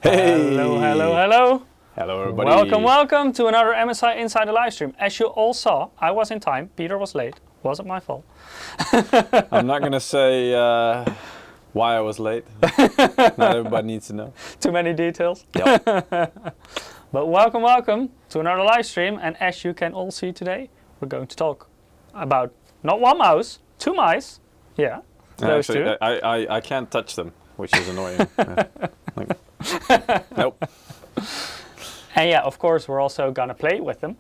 Hey! Hello. Hello everybody. Welcome to another MSI Insider live stream. As you all saw, I was in time, Peter was late. Wasn't my fault. I'm not gonna say why I was late. Not everybody needs to know. Too many details. Yep. But welcome to another live stream. And as you can all see today, we're going to talk about not one mouse, two mice. Yeah, those Actually, two. I can't touch them, which is annoying. Nope. And yeah, of course, we're also gonna play with them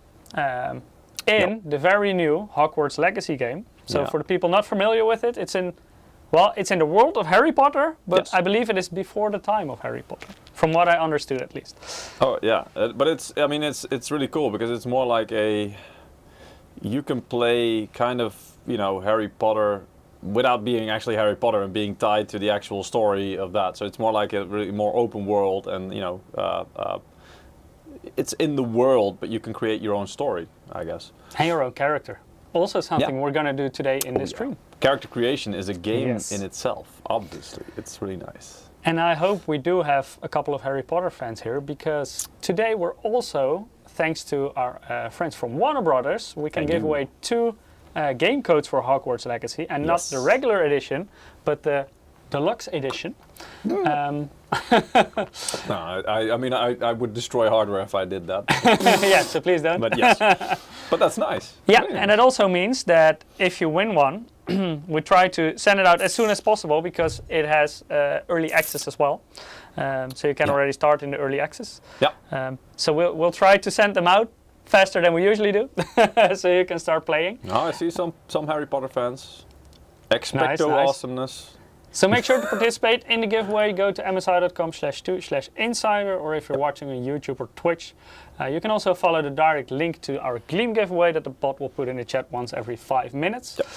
in the very new Hogwarts Legacy game. So for the people not familiar with it, it's in the world of Harry Potter, but Yes. I believe it is before the time of Harry Potter, from what I understood at least. Oh yeah, but it's really cool because it's more like you can play kind of Harry Potter without being actually Harry Potter and being tied to the actual story of that. So it's more like a really more open world, and it's in the world, but you can create your own story, I guess. And your own character. Also something we're gonna do today in this stream. Character creation is a game Yes. in itself, obviously. It's really nice. And I hope we do have a couple of Harry Potter fans here, because today we're also, thanks to our friends from Warner Brothers, we can give away two game codes for Hogwarts Legacy, and not the regular edition, but the deluxe edition. No, I would destroy hardware if I did that. Yeah, so please don't. But yes, but that's nice. Yeah, Really and nice. it also means that if you win one, we try to send it out as soon as possible, because it has early access as well. So you can already start in the early access. Yeah. So we'll try to send them out faster than we usually do, so you can start playing. Oh, I see some Harry Potter fans. Expecto Nice. awesomeness. So make sure to participate in the giveaway. Go to msi.com/2/insider, or if you're watching on YouTube or Twitch, you can also follow the direct link to our Gleam giveaway that the bot will put in the chat once every 5 minutes. Yep.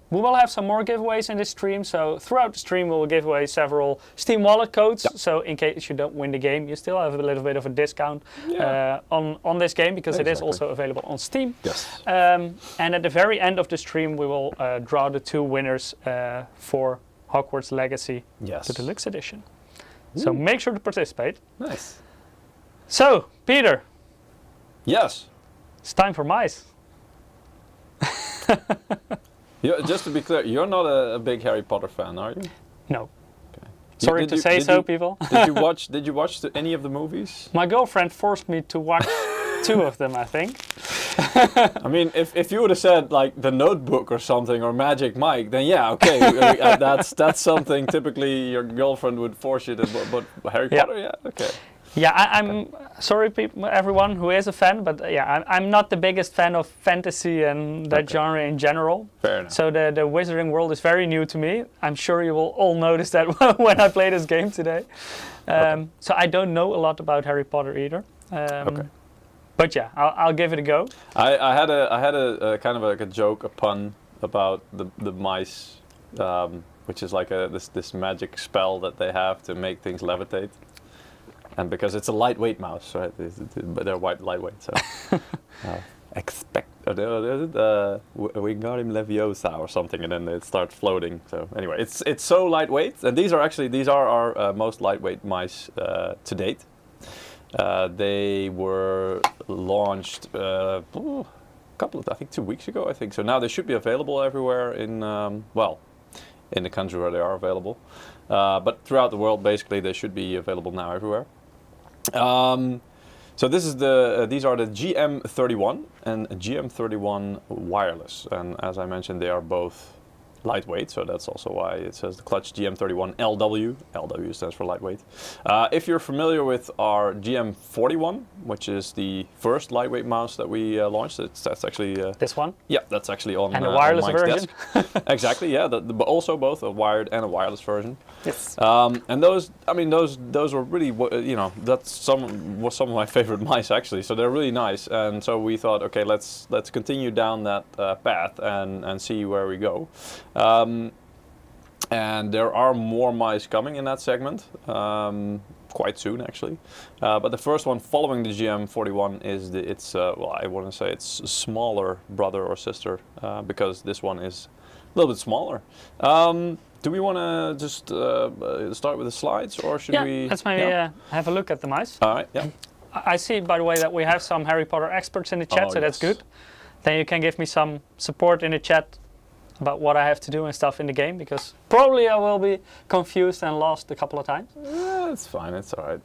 We will have some more giveaways in this stream, so throughout the stream we will give away several Steam wallet codes. Yep. So in case you don't win the game, you still have a little bit of a discount on this game, because it is also available on Steam. Yes. And at the very end of the stream we will draw the two winners for Hogwarts Legacy, the Deluxe Edition. So make sure to participate. Nice. So, Peter. Yes. It's time for mice. Just to be clear, you're not a big Harry Potter fan, are you? No. Okay. Sorry to say so, people. Did you watch any of the movies? My girlfriend forced me to watch 2 of them, I think. I mean, if you would have said like The Notebook or something, or Magic Mike, then yeah, okay, that's something typically your girlfriend would force you to. But Harry Potter, yeah, okay. Yeah, I'm sorry, everyone who is a fan, but yeah, I'm not the biggest fan of fantasy and that genre in general. Fair enough. So the wizarding world is very new to me. I'm sure you will all notice that when I play this game today. So I don't know a lot about Harry Potter either. Okay. But yeah, I'll give it a go. I had a kind of like a joke, a pun about the mice, which is like this magic spell that they have to make things levitate. And because it's a lightweight mouse, right? But they're lightweight, so Wingardium Leviosa or something, and then they start floating. So anyway, it's so lightweight, and these are our most lightweight mice to date. They were launched I think 2 weeks ago, I think. So now they should be available everywhere in the country where they are available. But throughout the world, basically, they should be available now everywhere. So these are the GM31 and GM31 wireless, and as I mentioned, they are both lightweight, so that's also why it says the Clutch GM31 LW. LW stands for lightweight. If you're familiar with our GM41, which is the first lightweight mouse that we launched, that's actually this one. Yeah, that's actually on and the wireless on Mike's version. desk. Exactly, yeah. But also both a wired and a wireless version. Yes. And those were really, that's some of my favorite mice actually. So they're really nice, and so we thought, okay, let's continue down that path and see where we go. And there are more mice coming in that segment, quite soon actually. But the first one following the GM41 is I want to say it's smaller brother or sister, because this one is little bit smaller. Do we want to just start with the slides, or should we? Let's maybe have a look at the mice. All right. Yeah. I see, by the way, that we have some Harry Potter experts in the chat, so that's good. Then you can give me some support in the chat about what I have to do and stuff in the game, because probably I will be confused and lost a couple of times. It's fine. It's all right.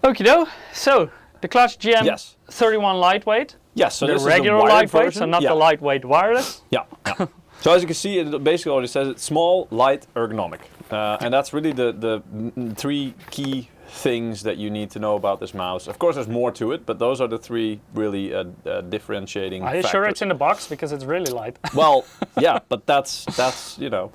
Okie doke. So the Clutch GM31 Lightweight. Yes. So the this regular is the lightweight, version. so not the lightweight wireless. Yeah. So as you can see, it basically already says it's small, light, ergonomic, and that's really the three key things that you need to know about this mouse. Of course, there's more to it, but those are the three really differentiating factors. Are you sure it's in the box, because it's really light? Well, yeah, but that's you know,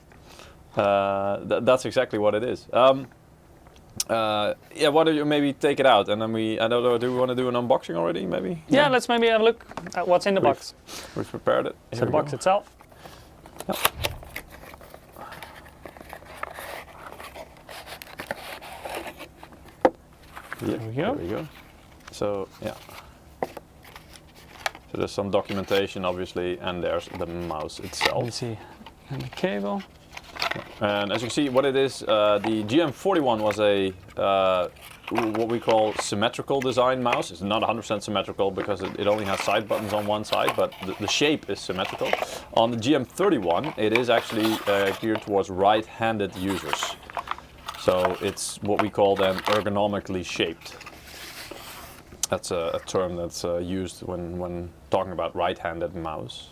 that's exactly what it is. Yeah, why don't you maybe take it out, and then I don't know, do we want to do an unboxing already, maybe? Yeah, let's maybe have a look at what's in the box. We've prepared it. So the box itself. Yep. There we go. There we go. So, yeah. So there's some documentation, obviously, and there's the mouse itself. Let me see. And the cable. And as you can see, what it is, the GM41 was a what we call symmetrical design mouse. It's not 100% symmetrical because it only has side buttons on one side, but the shape is symmetrical. On the GM31, it is actually geared towards right-handed users. So it's what we call then ergonomically shaped. That's a term that's used when talking about right-handed mice.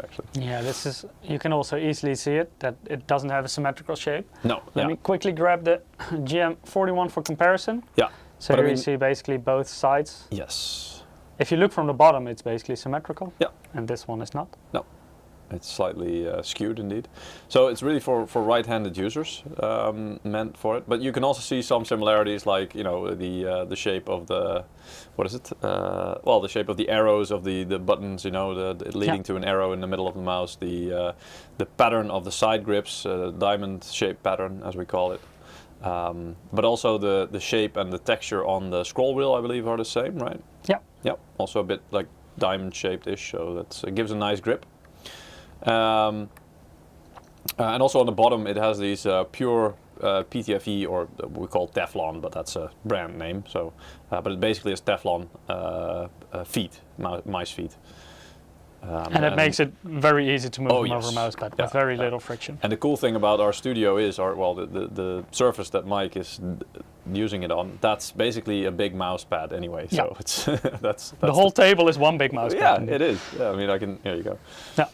Actually. Yeah, this is, you can also easily see it, that it doesn't have a symmetrical shape. No. Let me quickly grab the GM41 for comparison. Yeah. So here you see basically both sides. Yes. If you look from the bottom, it's basically symmetrical. Yeah. And this one is not. No. It's slightly skewed indeed. So it's really for right-handed users meant for it. But you can also see some similarities, like, you know, the shape of the, what is it? Well, the shape of the arrows of the buttons, you know, leading to an arrow in the middle of the mouse. The pattern of the side grips, diamond-shaped pattern, as we call it. But also the shape and the texture on the scroll wheel, I believe, are the same, right? Yeah. Yep. Also a bit like diamond-shaped-ish, so it gives a nice grip. And also on the bottom it has these pure PTFE, or we call Teflon, but that's a brand name. So, but it basically is Teflon feet, mice feet. And it makes it very easy to move them over a mouse pad with very little friction. And the cool thing about our studio is, the surface that Mike is using it on, that's basically a big mouse pad anyway. So it's that's the whole table is one big mouse pad. Yeah, it is. Yeah, I mean, here you go. Yeah.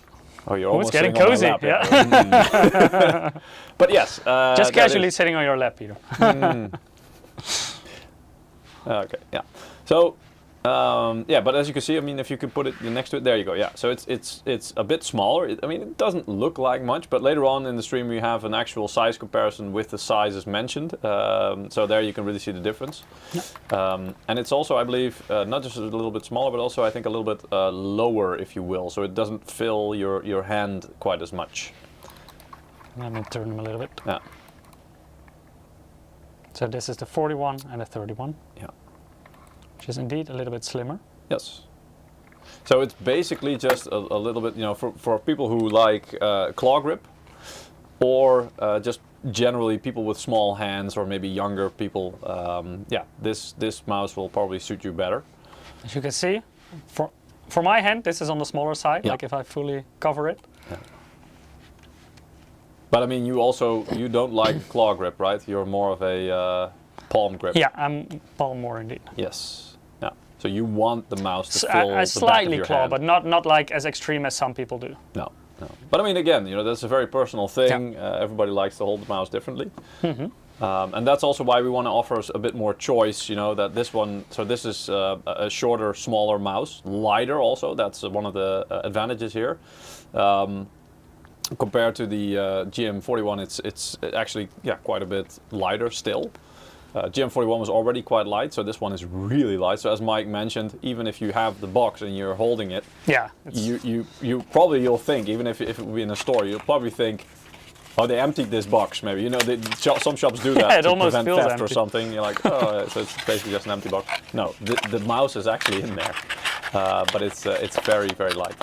Oh, you're almost getting sitting cozy. on my lap, yeah. But yes. Just casually sitting on your lap, Peter. Okay, yeah. So, yeah, but as you can see, I mean, if you could put it next to it, there you go. Yeah. So it's a bit smaller. I mean, it doesn't look like much, but later on in the stream we have an actual size comparison with the sizes mentioned. So there you can really see the difference. Yeah. And it's also, I believe, not just a little bit smaller, but also I think a little bit lower, if you will. So it doesn't fill your hand quite as much. Let me turn them a little bit. Yeah. So this is the 41 and the 31. Yeah. Which is indeed a little bit slimmer. Yes. So it's basically just a little bit, you know, for people who like claw grip, or just generally people with small hands, or maybe younger people. Yeah, this mouse will probably suit you better. As you can see, for my hand, this is on the smaller side. Like if I fully cover it. Yeah. But I mean, you don't like claw grip, right? You're more of a palm grip. Yeah, I'm palm more indeed. Yes. Yeah. So you want the mouse to fill I the slightly back of your claw, hand. but not like as extreme as some people do. No. But I mean, again, you know, that's a very personal thing. Yeah. Everybody likes to hold the mouse differently. Mm-hmm. And that's also why we want to offer a bit more choice, you know, that this one, so this is a shorter, smaller mouse, lighter also. That's one of the advantages here. Compared to the GM41, it's actually quite a bit lighter still. GM41 was already quite light, so this one is really light. So as Mike mentioned, even if you have the box and you're holding it, you probably think, even if it would be in a store, you'll probably think, oh, they emptied this box maybe. You know, some shops do that to prevent theft empty or something. You're like, oh, so it's basically just an empty box. No, the mouse is actually in there, but it's very, very light.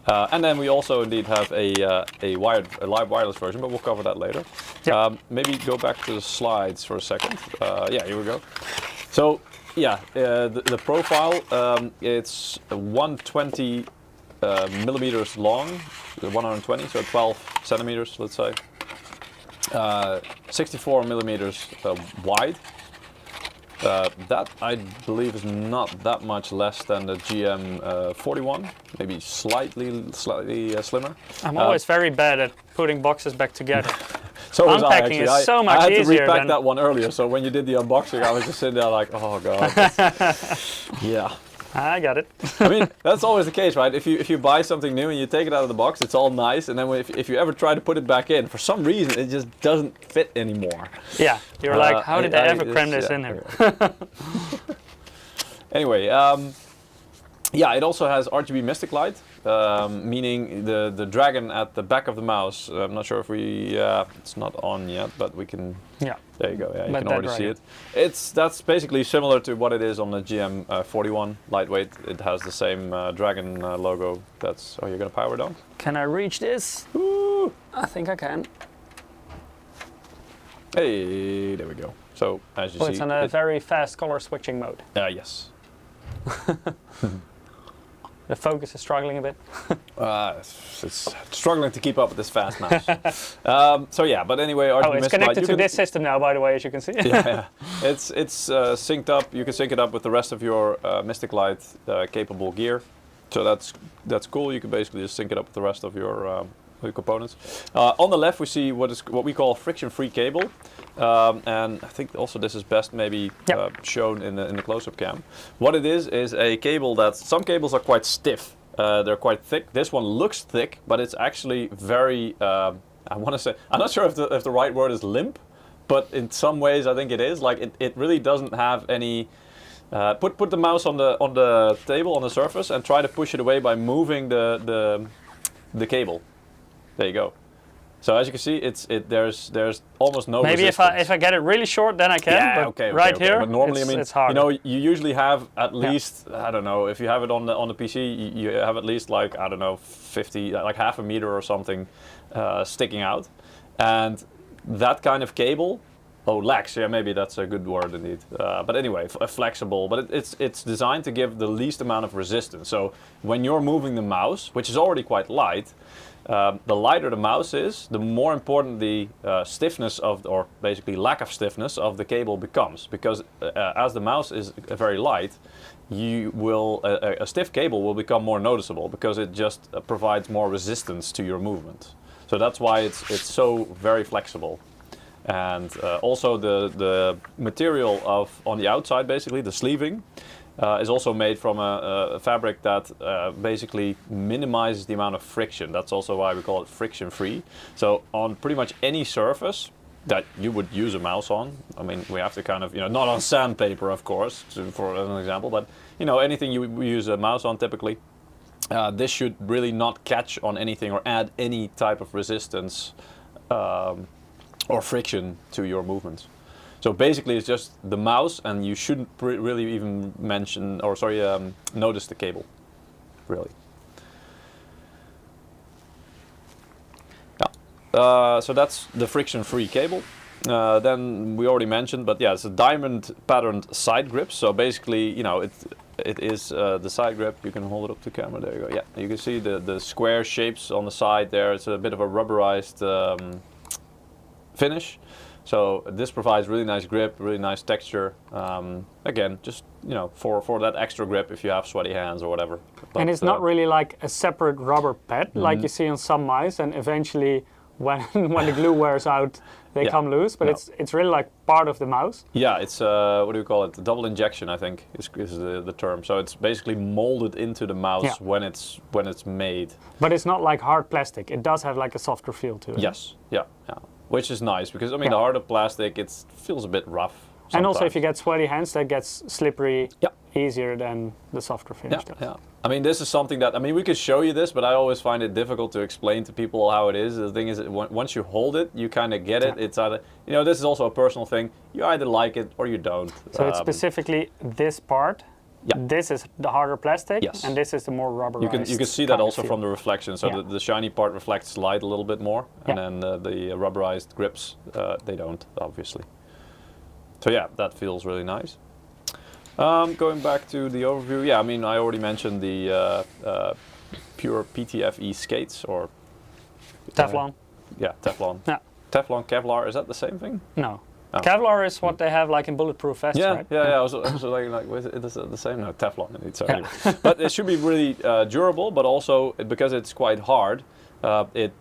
And then we also indeed have a live wireless version, but we'll cover that later. Yep. Maybe go back to the slides for a second. Yeah, here we go. So yeah, the profile, it's 120 millimeters long, 120, so 12 centimeters, let's say. 64 millimeters wide. That I believe is not that much less than the GM41, maybe slightly slimmer. I'm always very bad at putting boxes back together. So was I, Unpacking actually. is so much I had to easier repack than... that one earlier, so when you did the unboxing, I was just sitting there like, oh god. Yeah. I got it. I mean, that's always the case, right? If you buy something new and you take it out of the box, it's all nice, and then if you ever try to put it back in, for some reason it just doesn't fit anymore. Yeah, you're like, how did I ever cram this in here? Anyway, yeah, it also has RGB Mystic Light, meaning the dragon at the back of the mouse. I'm not sure if it's not on yet, but we can. Yeah. There you go. Yeah, you But can already see it. That's basically similar to what it is on the GM41 Lightweight. It has the same dragon logo. Oh, you're gonna power it on? Can I reach this? Woo! I think I can. Hey, there we go. So as you see, It's on a very fast color switching mode. Yes. The focus is struggling a bit. It's struggling to keep up with this fast mouse. So yeah, but anyway, RGB it's Mystic connected Light, to this system now, by the way, as you can see. yeah. It's synced up. You can sync it up with the rest of your Mystic Light capable gear. So that's cool. You can basically just sync it up with the rest of your components. On the left, we see what we call friction-free cable, and I think also this is best maybe shown in the close-up cam. What it is a cable that some cables are quite stiff. They're quite thick. This one looks thick, but it's actually very. I want to say, I'm not sure if the right word is limp, but in some ways I think it is. Like it really doesn't have any. Put the mouse on the table, on the surface, and try to push it away by moving the cable. There you go. So as you can see, there's almost no Maybe resistance. if I get it really short, then I can. Yeah, but okay, right okay. here, But normally, I mean, it's hard. you know, you usually have at least I don't know, if you have it on the PC, you have at least like I don't know 50, like half a meter or something sticking out, and that kind of cable. Oh, lax. Yeah, maybe that's a good word indeed. But anyway, flexible. But it's designed to give the least amount of resistance. So when you're moving the mouse, which is already quite light, the lighter the mouse is, the more important the stiffness or basically lack of stiffness of the cable becomes. Because as the mouse is very light, a stiff cable will become more noticeable because it just provides more resistance to your movement. So that's why it's so very flexible. And also the material on the outside, basically the sleeving, is also made from a fabric that basically minimizes the amount of friction. That's also why we call it friction-free. So on pretty much any surface that you would use a mouse on, I mean, we have to kind of, not on sandpaper, of course, for an example, but anything you use a mouse on typically, this should really not catch on anything or add any type of resistance or friction to your movements. So basically it's just the mouse, and you shouldn't really even notice the cable, really. Yeah. So that's the friction-free cable. Then we already mentioned, but yeah, it's a diamond patterned side grip. So basically, it is the side grip. You can hold it up to camera. There you go. Yeah, you can see the square shapes on the side there. It's a bit of a rubberized finish. So this provides really nice grip, really nice texture. Again, just for that extra grip if you have sweaty hands or whatever. But, and it's not really like a separate rubber pad like you see on some mice, and eventually when the glue wears out, they come loose. But it's really like part of the mouse. Yeah, it's what do you call it? Double injection, I think, is the term. So it's basically molded into the mouse when it's made. But it's not like hard plastic. It does have like a softer feel to it. Yes. Yeah. Which is nice because, I mean, the harder plastic, it feels a bit rough sometimes. And also if you get sweaty hands, that gets slippery easier than the softer finish does. Yeah. I mean, this is something that, we could show you this, but I always find it difficult to explain to people how it is. The thing is, once you hold it, you kind of get it. It's either, this is also a personal thing. You either like it or you don't. So it's specifically this part Yeah. This is the harder plastic, Yes. and this is the more rubberized. You can see that kind of also feel. from the reflection. So Yeah. the shiny part reflects light a little bit more, and Yeah. then the rubberized grips, they don't, obviously. So yeah, that feels really nice. Going back to the overview, yeah, I mean, I already mentioned the pure PTFE skates, or Teflon. yeah, Teflon. Yeah. Teflon, Kevlar, is that the same thing? No. Oh. Kevlar is what they have like in bulletproof vests, Yeah, right? yeah. I was like, is it the same? No, Teflon indeed. So anyway. But it should be really durable, but also because it's quite hard, it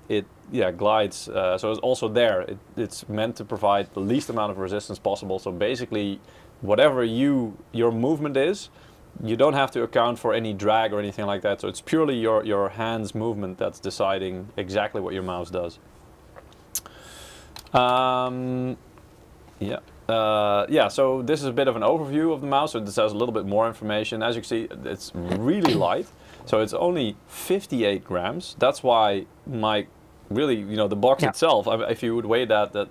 glides. So it's also there. It's meant to provide the least amount of resistance possible. So basically, whatever your movement is, you don't have to account for any drag or anything like that. So it's purely your hands movement that's deciding exactly what your mouse does. So this is a bit of an overview of the mouse. So this has a little bit more information. As you can see, it's really light. So it's only 58 grams. That's why the box itself, if you would weigh that,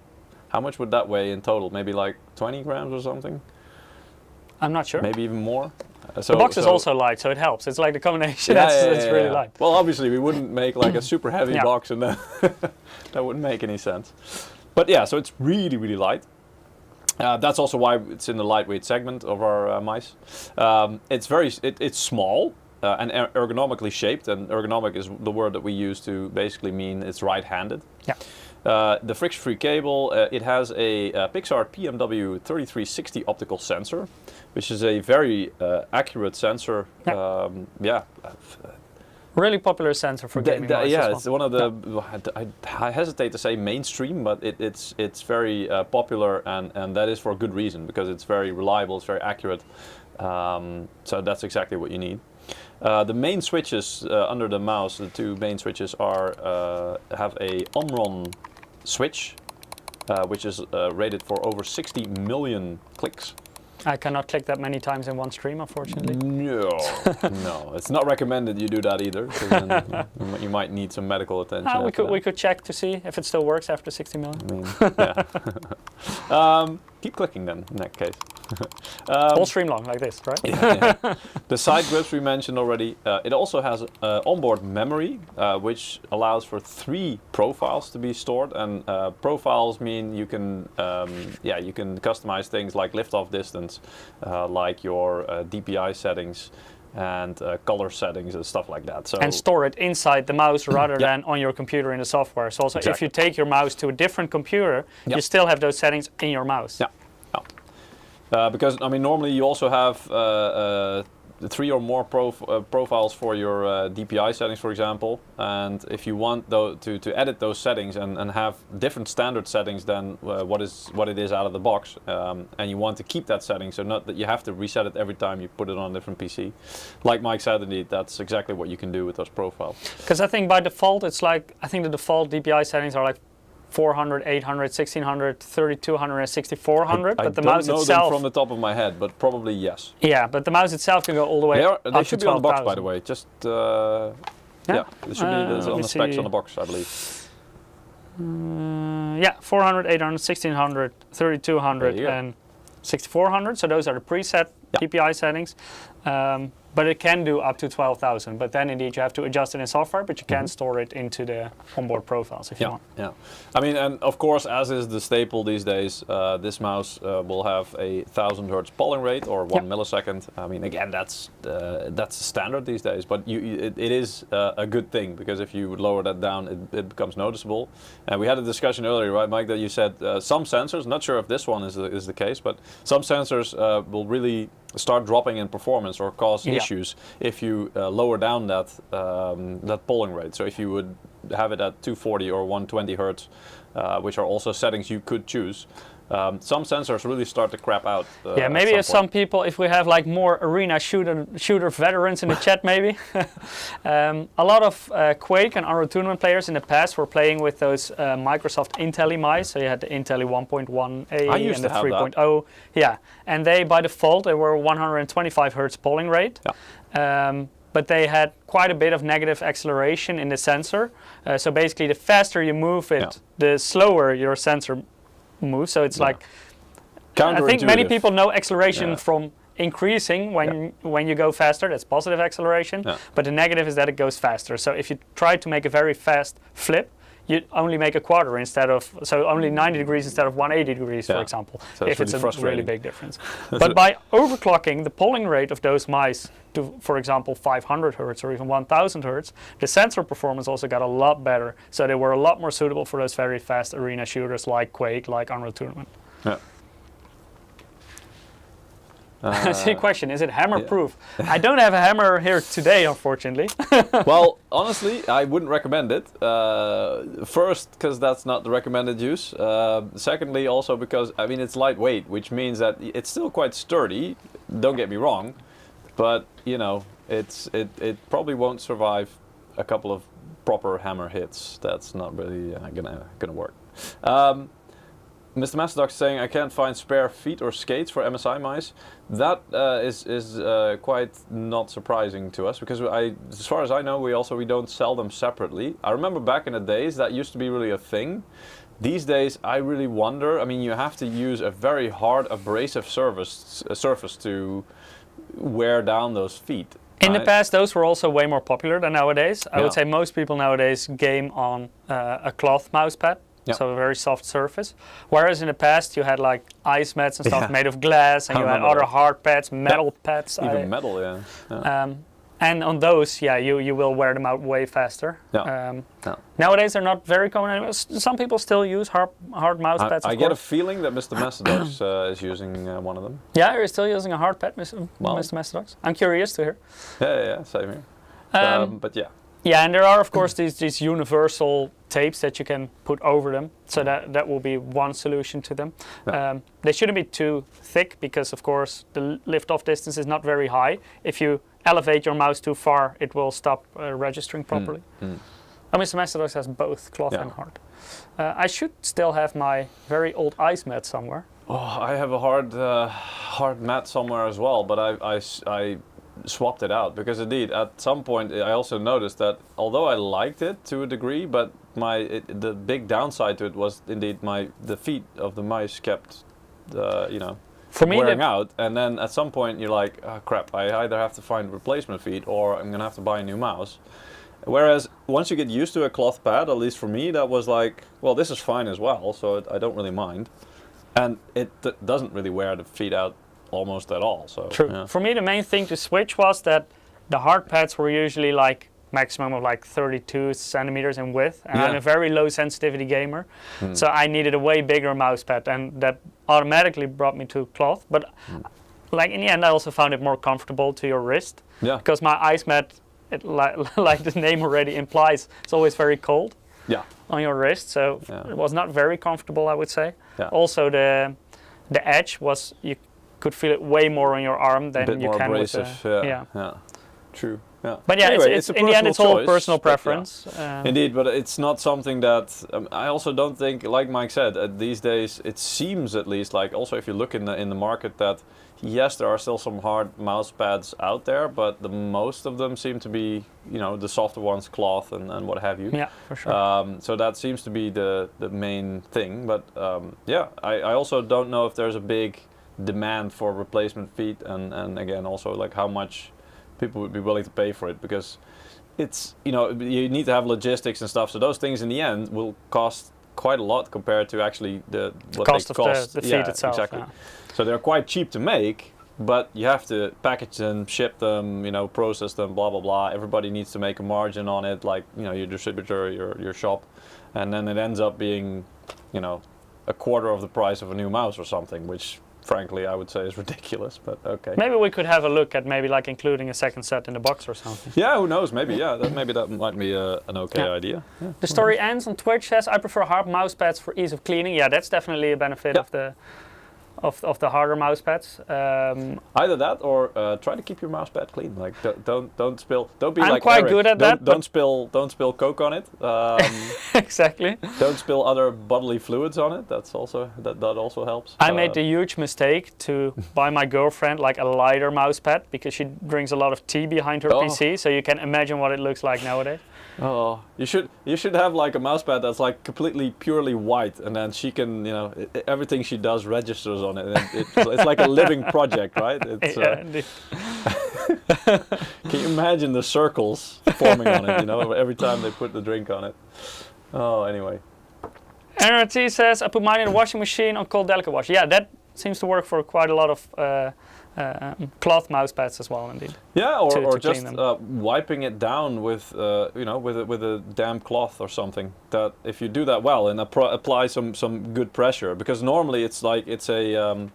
how much would that weigh in total? Maybe like 20 grams or something? I'm not sure. Maybe even more. The box is also light, so it helps. It's like the combination that's really light. Well, obviously we wouldn't make like a super heavy box, and that wouldn't make any sense. But yeah, so it's really, really light. That's also why it's in the lightweight segment of our mice. It's small and ergonomically shaped, and ergonomic is the word that we use to basically mean it's right-handed. Yeah. The friction-free cable, it has a Pixar PMW 3360 optical sensor, which is a very accurate sensor. Really popular sensor for gaming mice as well. It's one of the, I hesitate to say mainstream, but it's very popular, and that is for a good reason, because it's very reliable, it's very accurate. So that's exactly what you need. The main switches under the mouse, the two main switches have a Omron switch, which is rated for over 60 million clicks. I cannot click that many times in one stream, unfortunately. No, no, it's not recommended you do that either, 'cause then you might need some medical attention. We could check to see if it still works after 60 million. I mean, yeah. Keep clicking then, in that case. Whole stream long, like this, right? Yeah. The side grips we mentioned already. It also has onboard memory, which allows for 3 profiles to be stored. And profiles mean you can customize things like lift-off distance, like your DPI settings, and color settings and stuff like that. So, and store it inside the mouse rather than on your computer in the software. So also if you take your mouse to a different computer, you still have those settings in your mouse. Yeah. Because I mean, normally you also have 3 or more profiles for your DPI settings, for example. And if you want to edit those settings and have different standard settings than what it is out of the box, and you want to keep that setting, so not that you have to reset it every time you put it on a different PC. Like Mike said, indeed, that's exactly what you can do with those profiles. Because I think by default, I think the default DPI settings are like 400, 800, 1600, 3200, and 6400. But the mouse itself. I don't know them from the top of my head, but probably yes. Yeah, but the mouse itself can go all the way up They should to be on the box, 12,000. by the way. Just it should be on the specs on the box, I believe. 400, 800, 1600, 3200, and 6400. So those are the preset DPI settings. But it can do up to 12,000. But then indeed you have to adjust it in software, but you can store it into the onboard profiles if you want. Yeah. I mean, and of course, as is the staple these days, this mouse will have a 1000 hertz polling rate or 1 millisecond. I mean, again, that's standard these days. But it is a good thing, because if you lower that down, it becomes noticeable. And we had a discussion earlier, right, Mike, that you said some sensors. Not sure if this one is the case, but some sensors will really start dropping in performance or cause issues if you lower down that polling rate. So if you would have it at 240 or 120 hertz, which are also settings you could choose, some sensors really start to crap out. Maybe if some people, if we have like more arena shooter veterans in the chat, maybe. A lot of Quake and Unreal Tournament players in the past were playing with those Microsoft Intelli mice. So you had the Intelli 1.1A and the 3.0. Yeah, and they by default they were 125 hertz polling rate. Yeah. But they had quite a bit of negative acceleration in the sensor. So basically, the faster you move it, the slower your sensor moves. So it's like, I think many people know acceleration from increasing when you go faster. That's positive acceleration. Yeah. But the negative is that it goes faster. So if you try to make a very fast flip, you only make a quarter instead of, so only 90 degrees instead of 180 degrees, for example, so if it's a really big difference. But it. by overclocking the polling rate of those mice to, for example, 500 hertz or even 1000 hertz, the sensor performance also got a lot better. So they were a lot more suitable for those very fast arena shooters like Quake, like Unreal Tournament. Yeah. See, question, is it hammer proof? I don't have a hammer here today, unfortunately. Well, honestly, I wouldn't recommend it. First, because that's not the recommended use. Secondly, also because, I mean, it's lightweight, which means that it's still quite sturdy, don't get me wrong, but, you know, it probably won't survive a couple of proper hammer hits. That's not really gonna work. Mr. Masterdox saying, I can't find spare feet or skates for MSI mice. That is quite not surprising to us, because as far as I know, we don't sell them separately. I remember back in the days that used to be really a thing. These days, I really wonder. I mean, you have to use a very hard abrasive surface to wear down those feet. In the past, those were also way more popular than nowadays. I would say most people nowadays game on a cloth mouse pad. So a very soft surface. Whereas in the past you had like ice mats and stuff made of glass, and you had other hard pads, metal pads. Even metal, and on those, you will wear them out way faster. Nowadays they're not very common anymore. Some people still use hard mouse pads. I get a feeling that Mr. Masterdox is using one of them. Yeah, you're still using a hard pad, Mr. Masterdox. I'm curious to hear. Yeah, same here. But yeah. Yeah, and there are of course these universal tapes that you can put over them, so that will be one solution to them. They shouldn't be too thick, because of course the lift-off distance is not very high. If you elevate your mouse too far, it will stop registering properly. Mr. Masterdox has both cloth and hard. I should still have my very old ice mat somewhere. Oh, I have a hard mat somewhere as well, but I swapped it out, because indeed at some point I also noticed that although I liked it to a degree, but the big downside to it was indeed the feet of the mice kept wearing out, and then at some point you're like, oh crap, I either have to find replacement feet or I'm gonna have to buy a new mouse. Whereas once you get used to a cloth pad, at least for me, that was like, well, this is fine as well, so I don't really mind, and it doesn't really wear the feet out almost at all. So true. Yeah. For me, the main thing to switch was that the hard pads were usually like maximum of like 32 centimeters in width, and I'm a very low sensitivity gamer, so I needed a way bigger mouse pad, and that automatically brought me to cloth. But like in the end, I also found it more comfortable to your wrist, because my ice mat, like the name already implies, it's always very cold on your wrist, so it was not very comfortable, I would say. Also the edge was, you could feel it way more on your arm than you can with True. Yeah. But yeah, anyway, it's in the end, it's all personal preference. Indeed, but it's not something that I also don't think, like Mike said, these days it seems at least like, also if you look in the market, that yes, there are still some hard mouse pads out there, but the most of them seem to be, the softer ones, cloth and what have you. Yeah, for sure. So that seems to be the main thing. But I also don't know if there's a big demand for replacement feet, and again also like how much people would be willing to pay for it, because it's you need to have logistics and stuff, so those things in the end will cost quite a lot compared to actually what cost they cost of the feet itself. Exactly. So they're quite cheap to make, but you have to package them, ship them, process them, blah blah blah. Everybody needs to make a margin on it, like your distributor, your shop, and then it ends up being a quarter of the price of a new mouse or something, which frankly I would say is ridiculous, but okay. Maybe we could have a look at maybe like including a second set in the box or something. Yeah, who knows, maybe that might be an okay idea. Yeah. The story ends on Twitch says, I prefer hard mouse pads for ease of cleaning. Yeah, that's definitely a benefit of the harder mouse pads. Either that or try to keep your mouse pad clean. Like don't spill. Don't be I'm like quite Eric. good at that. Don't spill Coke on it. Exactly. Don't spill other bodily fluids on it. That's also that also helps. I made the huge mistake to buy my girlfriend like a lighter mouse pad, because she drinks a lot of tea behind her PC. So you can imagine what it looks like nowadays. Oh, you should have like a mousepad that's like completely purely white, and then she can, you know, everything she does registers on it. And it's like a living project, right? It's, Indeed. can you imagine the circles forming on it? You know, every time they put the drink on it. Oh, anyway. NRT says, I put mine in a washing machine on cold delicate wash. Yeah, that seems to work for quite a lot of cloth mouse pads as well, indeed. Yeah, or to just clean them. wiping it down with, you know, with a damp cloth or something. That if you do that well and apply some good pressure, because normally it's like it's a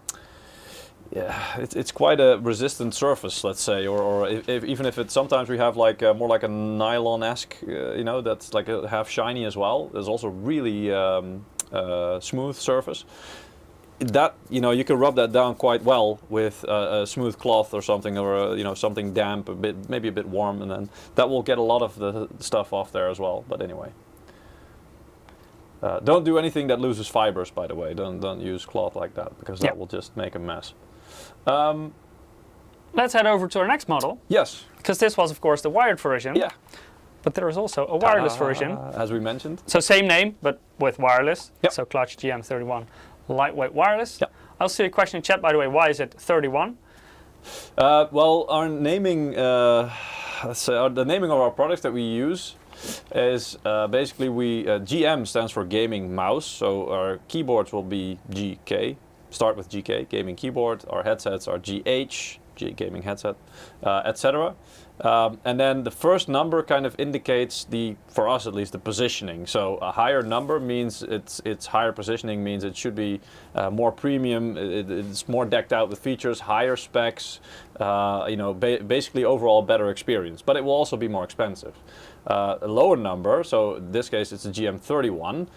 yeah, it's quite a resistant surface, let's say, or even if it's sometimes we have like more like a nylon-esque, you know, that's like a half shiny as well. There's also really smooth surface. That, you know, you can rub that down quite well with a smooth cloth or something, or you know, something damp, a bit, maybe a bit warm, and then that will get a lot of the stuff off there as well. But anyway, don't do anything that loses fibers, by the way. Don't use cloth like that, because that will just make a mess. Let's head over to our next model. Yes. Because this was, of course, the wired version. Yeah. But there is also a wireless version. As we mentioned. So same name, but with wireless. Yep. So Clutch GM31 Lightweight wireless. Yep. I'll see a question in chat, by the way. Why is it 31? Well, our naming, the naming of our products that we use is basically GM stands for gaming mouse. So our keyboards will be GK. Start with GK, gaming keyboard. Our headsets are GH, gaming headset, etc. And then the first number kind of indicates for us at least, the positioning. So a higher number means it's higher positioning, means it should be more premium. It's more decked out with features, higher specs. You know, basically overall better experience. But it will also be more expensive. A lower number, so in this case it's a GM31.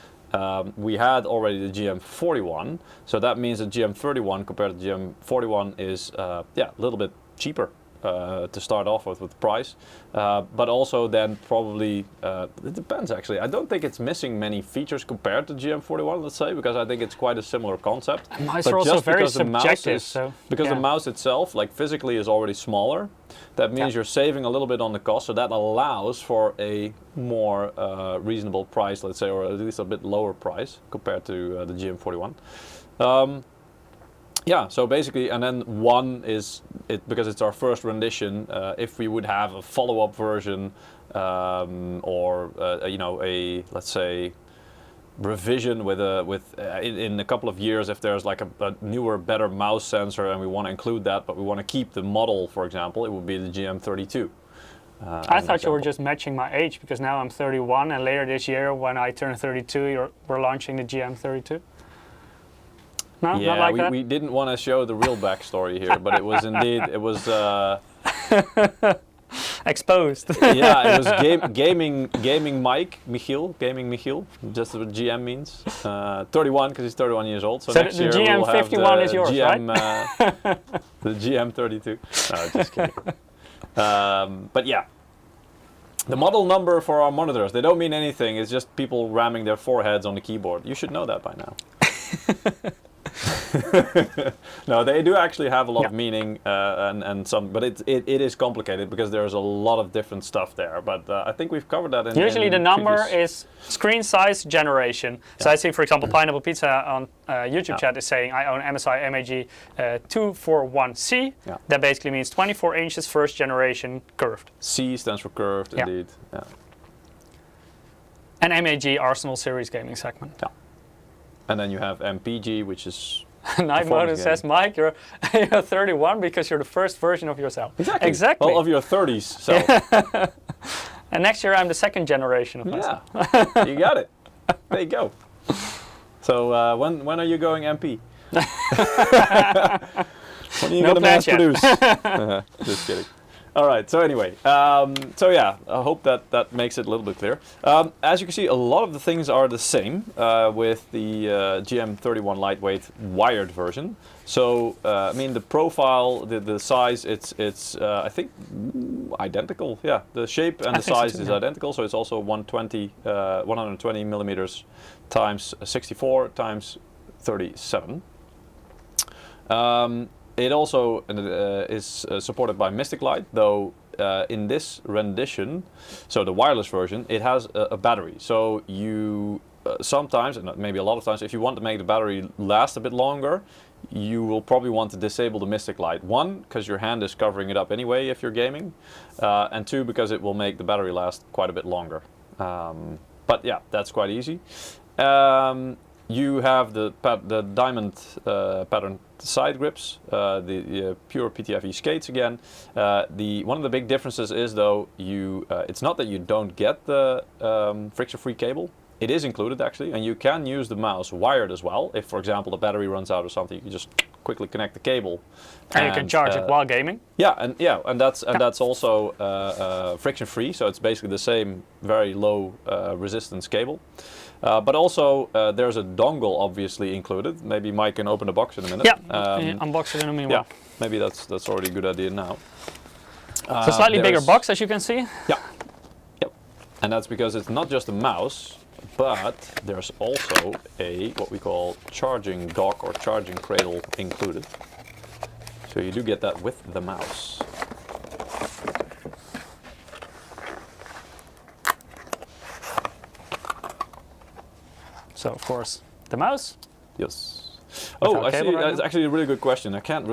We had already the GM41, so that means the GM31 compared to GM41 is a little bit cheaper to start off with the price, but also then probably it depends actually. I don't think it's missing many features compared to GM41, let's say, because I think it's quite a similar concept. And mice are also very subjective, because the mouse itself, like physically, is already smaller. That means you're saving a little bit on the cost, so that allows for a more reasonable price, let's say, or at least a bit lower price compared to the GM41. Yeah, so basically, and then one is because it's our first rendition. If we would have a follow-up version, or you know, let's say revision in a couple of years, if there's like a newer, better mouse sensor, and we want to include that, but we want to keep the model, for example, it would be the GM32. I thought you were just matching my age, because now I'm 31, and later this year, when I turn 32, we're launching the GM32. No, yeah, not like that? We didn't want to show the real backstory here, but it was indeed, it was... exposed. Yeah, it was gaming Mike, Michiel, just what GM means. 31, because he's 31 years old. So next the year GM we'll have 51 is yours, GM, right? the GM32. No, just kidding. But yeah. The model number for our monitors, they don't mean anything. It's just people ramming their foreheads on the keyboard. You should know that by now. No, they do actually have a lot of meaning, and some, but it is complicated because there's a lot of different stuff there. But I think we've covered that in usually the number previous... is screen size generation. So I see, for example, Pineapple Pizza on YouTube chat is saying I own MSI MAG 241C. Yeah. That basically means 24 inches first generation curved. C stands for curved, indeed. Yeah. And MAG Arsenal Series gaming segment. Yeah. And then you have MPG, which is... Night Mode says, Mike, you're 31 because you're the first version of yourself. Exactly. Well, of your 30s self. And next year I'm the second generation of myself. Yeah, you got it. There you go. So when are you going MP? When are you going to mass produce? Just kidding. All right, so anyway, so yeah, I hope that makes it a little bit clear. As you can see, a lot of the things are the same with the GM31 Lightweight wired version. So, I mean, the profile, the size, it's I think, identical. Yeah, the shape and the size is identical, so it's also 120 millimeters times 64 times 37. It also is supported by Mystic Light, though in this rendition, so the wireless version, it has a battery. So you sometimes, and maybe a lot of times, if you want to make the battery last a bit longer, you will probably want to disable the Mystic Light. One, because your hand is covering it up anyway if you're gaming, and two, because it will make the battery last quite a bit longer. But yeah, that's quite easy. You have the diamond pattern side grips, the pure PTFE skates again. One of the big differences is though, it's not that you don't get the friction-free cable. It is included actually, and you can use the mouse wired as well. If, for example, the battery runs out or something, you can just quickly connect the cable. And you can charge it while gaming. Yeah, and that's also friction-free. So it's basically the same very low resistance cable. But also there's a dongle obviously included. Maybe Mike can open the box in a minute. Yeah, unbox it in a meanwhile. Yeah, maybe that's already a good idea now. It's a slightly bigger box, as you can see. Yeah. Yep. And that's because it's not just a mouse, but there's also what we call charging dock or charging cradle included. So you do get that with the mouse. So of course the mouse. Yes. Oh, I see. That's now. actually a really good question. I can't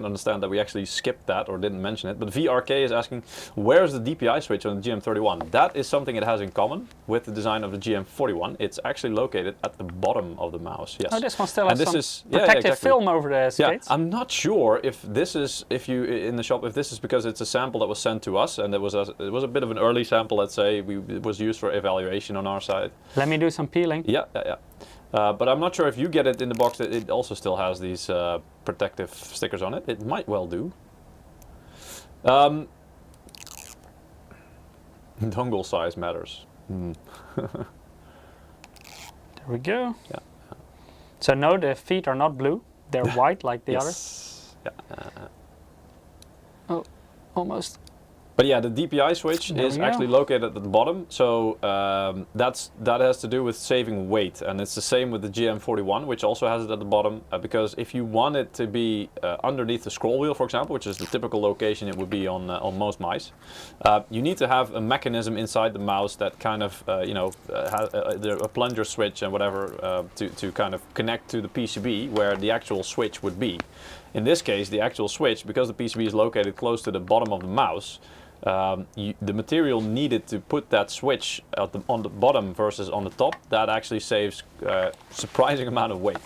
understand that we actually skipped that or didn't mention it. But VRK is asking, where's the DPI switch on the GM31? That is something it has in common with the design of the GM41. It's actually located at the bottom of the mouse. Yes. Oh, this one still has some protective film over the skates. Yeah, I'm not sure if this is, if this is because it's a sample that was sent to us, and it was a bit of an early sample. Let's say it was used for evaluation on our side. Let me do some peeling. Yeah. But I'm not sure if you get it in the box that it also still has these protective stickers on it. It might well do. Dongle size matters. There we go. Yeah. So no, the feet are not blue. They're white like the yes. other. Yeah. Oh, almost. But yeah, the DPI switch is actually located at the bottom, so that has to do with saving weight, and it's the same with the GM41, which also has it at the bottom, because if you want it to be underneath the scroll wheel, for example, which is the typical location it would be on most mice, you need to have a mechanism inside the mouse that kind of has a plunger switch and whatever to kind of connect to the PCB where the actual switch would be. In this case, the actual switch, because the PCB is located close to the bottom of the mouse, the material needed to put that switch on the bottom versus on the top, that actually saves a surprising amount of weight.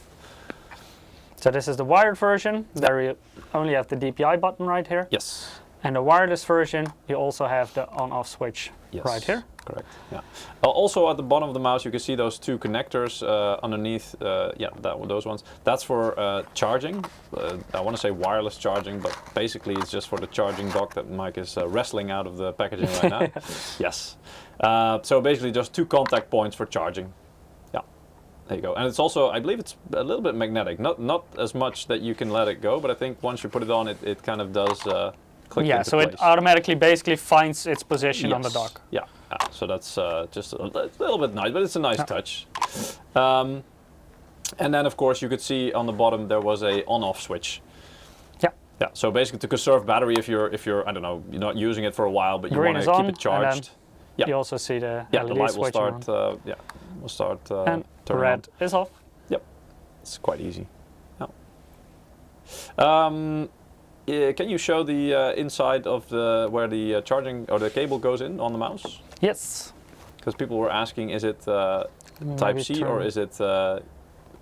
So this is the wired version. There you only have the DPI button right here. Yes. And the wireless version, you also have the on-off switch right here. Correct. Yeah. Also at the bottom of the mouse, you can see those two connectors underneath. Those ones. That's for charging. I want to say wireless charging, but basically it's just for the charging dock that Mike is wrestling out of the packaging right now. Yes. So basically, just two contact points for charging. Yeah. There you go. And it's also, I believe, it's a little bit magnetic. Not as much that you can let it go, but I think once you put it on, it kind of does. Click into place. It automatically basically finds its position on the dock. Yeah. So that's just a little bit nice, but it's a nice touch. And then, of course, you could see on the bottom there was a on-off switch. Yeah. Yeah. So basically, to conserve battery, if you're I don't know, you're not using it for a while, but you want to keep it charged. Yeah. You also see the LED the light will switch start. Will start. And red is off. Yep. It's quite easy. Yeah. Can you show the inside of where the charging or the cable goes in on the mouse? Yes. Because people were asking, is it Type C or is it?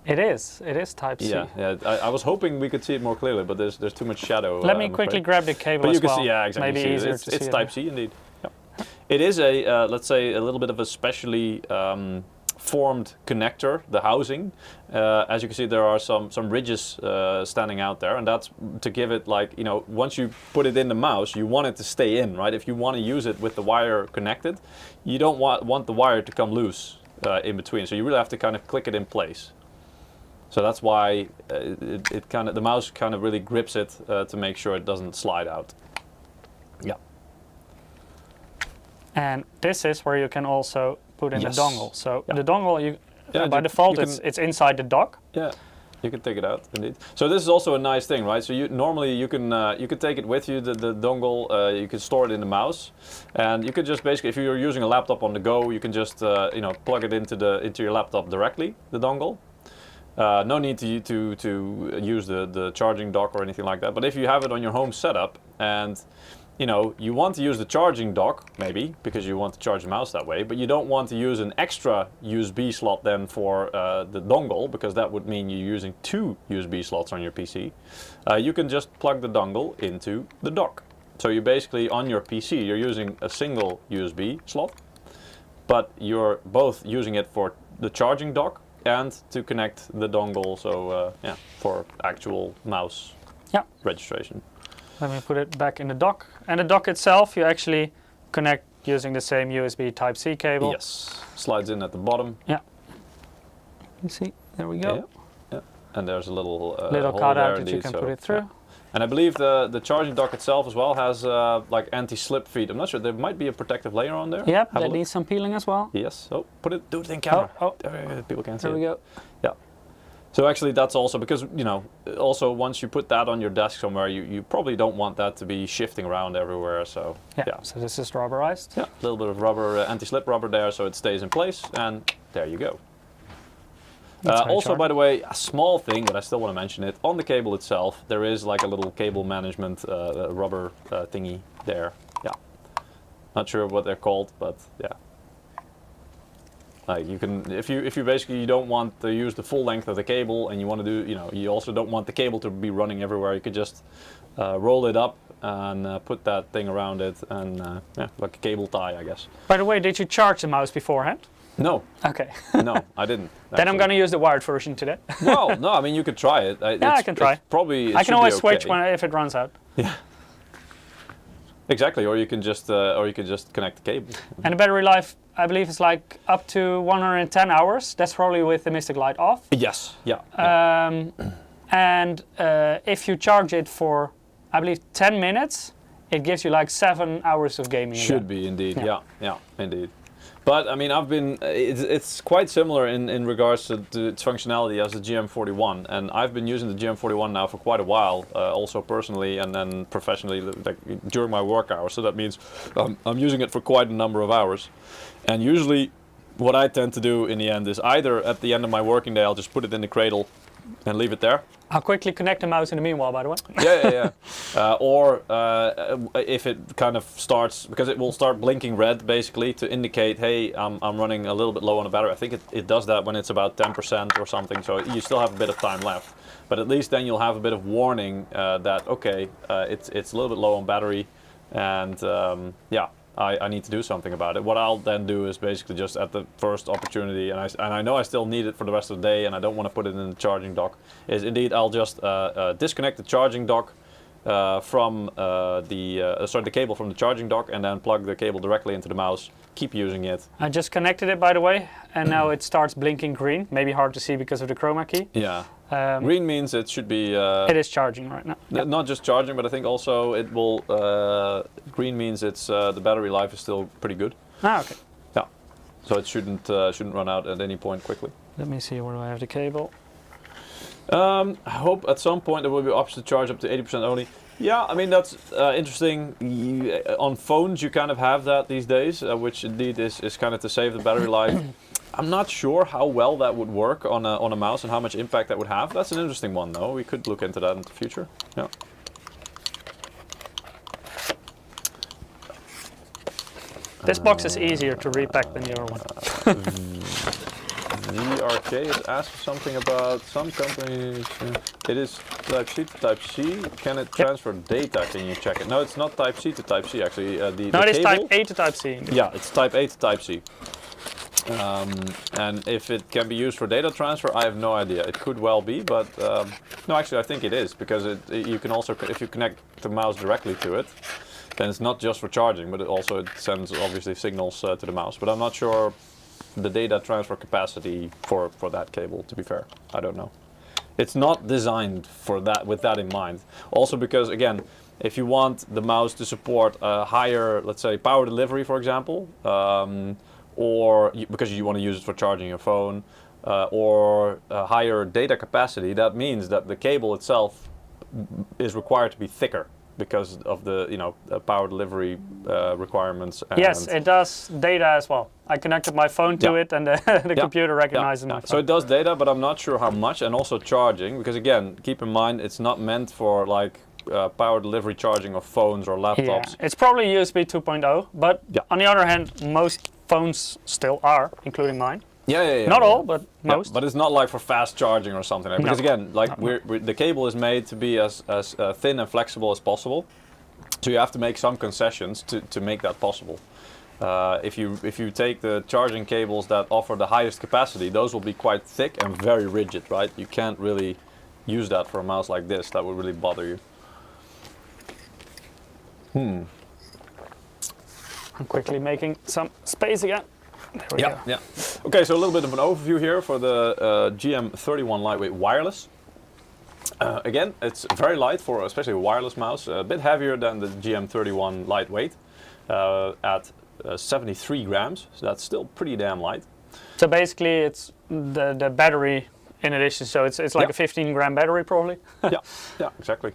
It is. It is Type C. Yeah. I was hoping we could see it more clearly, but there's too much shadow. Let me quickly grab the cable. But you can see, yeah, exactly. Maybe easier to see it's Type C indeed. Yeah. It is a let's say a little bit of a specially formed connector, the housing. As you can see, there are some ridges standing out there, and that's to give it, like, once you put it in the mouse, you want it to stay in, right? If you want to use it with the wire connected, you don't want the wire to come loose in between, so you really have to kind of click it in place. So that's why the mouse kind of really grips it to make sure it doesn't slide out. Yeah. And this is where you can also put in the dongle. So the dongle, by default, it's inside the dock. Yeah. You can take it out, indeed. So this is also a nice thing, right? So normally you can take it with you, the dongle. You can store it in the mouse, and you could just basically, if you're using a laptop on the go, you can just plug it into your laptop directly, the dongle. No need to use the charging dock or anything like that. But if you have it on your home setup and you want to use the charging dock, maybe, because you want to charge the mouse that way, but you don't want to use an extra USB slot then for the dongle, because that would mean you're using 2 USB slots on your PC. You can just plug the dongle into the dock. So you basically, on your PC, you're using a single USB slot, but you're both using it for the charging dock and to connect the dongle, so for actual mouse registration. Let me put it back in the dock. And the dock itself, you actually connect using the same USB Type-C cable. Yes, slides in at the bottom. Yeah. You see, there we go. Yeah. And there's a little hole cutout there that you can put it through. Yeah. And I believe the charging dock itself as well has like anti-slip feet. I'm not sure, there might be a protective layer on there. Yep, that needs some peeling as well. Yes, do it in camera. People can't see it. There we go. Yeah. So actually that's also because, also once you put that on your desk somewhere, you probably don't want that to be shifting around everywhere. So so this is rubberized. Yeah, a little bit of rubber, anti-slip rubber there, so it stays in place, and there you go. Also, by the way, a small thing, but I still want to mention it, on the cable itself, there is like a little cable management rubber thingy there. Yeah. Not sure what they're called, but yeah. Like you can, if you basically you don't want to use the full length of the cable, and you want to do, you also don't want the cable to be running everywhere. You could just roll it up and put that thing around it, and like a cable tie, I guess. By the way, did you charge the mouse beforehand? No. Okay. No, I didn't. Then I'm going to use the wired version today. Well, no, I mean you could try it. I can try. Probably. I can always switch if it runs out. Yeah. Exactly, or you can just connect the cable. And the battery life, I believe, is like up to 110 hours. That's probably with the Mystic Light off. Yes. Yeah. And if you charge it for, I believe, 10 minutes, it gives you like 7 hours of gaming. Should be indeed. Yeah, indeed. But I mean, it's quite similar in regards to its functionality as the GM41, and I've been using the GM41 now for quite a while, also personally and then professionally, like during my work hours. So that means I'm using it for quite a number of hours. And usually, what I tend to do in the end is either at the end of my working day, I'll just put it in the cradle and leave it there. I'll quickly connect the mouse in the meanwhile, by the way. Yeah. Or if it kind of starts, because it will start blinking red basically to indicate, hey, I'm running a little bit low on the battery. I think it does that when it's about 10% or something, so you still have a bit of time left. But at least then you'll have a bit of warning that, okay, it's a little bit low on battery, and I need to do something about it. What I'll then do is basically just at the first opportunity, and I know I still need it for the rest of the day, and I don't want to put it in the charging dock, is indeed I'll just disconnect the charging dock from the cable from the charging dock, and then plug the cable directly into the mouse. Keep using it. I just connected it, by the way, and now it starts blinking green. Maybe hard to see because of the chroma key. Yeah. Green means it should be... it is charging right now. Not just charging, but I think also it will... green means it's the battery life is still pretty good. Ah, okay. Yeah. So it shouldn't run out at any point quickly. Let me see, where do I have the cable? I hope at some point there will be option to charge up to 80% only. Yeah, I mean, that's interesting. On phones you kind of have that these days, which indeed is kind of to save the battery life. I'm not sure how well that would work on a mouse and how much impact that would have. That's an interesting one though. We could look into that in the future. Yeah. This box is easier to repack than the other one. VRK has asked something about some companies. It is Type-C to Type-C. Can it transfer data? Can you check it? No, it's not Type-C to Type-C actually. No, it is Type-A to Type-C. Yeah, it's Type-A to Type-C. And if it can be used for data transfer, I have no idea. It could well be, but no, actually I think it is, because you can also, if you connect the mouse directly to it, then it's not just for charging, but it sends obviously signals to the mouse. But I'm not sure the data transfer capacity for that cable, to be fair. I don't know. It's not designed for that, with that in mind. Also because, again, if you want the mouse to support a higher, let's say, power delivery, for example, or because you want to use it for charging your phone, or higher data capacity, that means that the cable itself is required to be thicker because of the power delivery requirements. And yes, it does data as well. I connected my phone to it, and the computer recognizes my phone. So it does data, but I'm not sure how much, and also charging, because again, keep in mind it's not meant for like power delivery charging of phones or laptops. Yeah, it's probably USB 2.0, but on the other hand, most phones still are, including mine. Not all, but most. But it's not like for fast charging or something. Because again, like the cable is made to be as thin and flexible as possible. So you have to make some concessions to make that possible. If you take the charging cables that offer the highest capacity, those will be quite thick and very rigid, right? You can't really use that for a mouse like this. That would really bother you. I'm quickly making some space again. There we go. Yeah. Okay, so a little bit of an overview here for the GM31 Lightweight wireless. Again, it's very light for especially a wireless mouse. A bit heavier than the GM31 Lightweight at 73 grams. So that's still pretty damn light. So basically, it's the battery in addition. So it's like a 15-gram battery probably. yeah, exactly.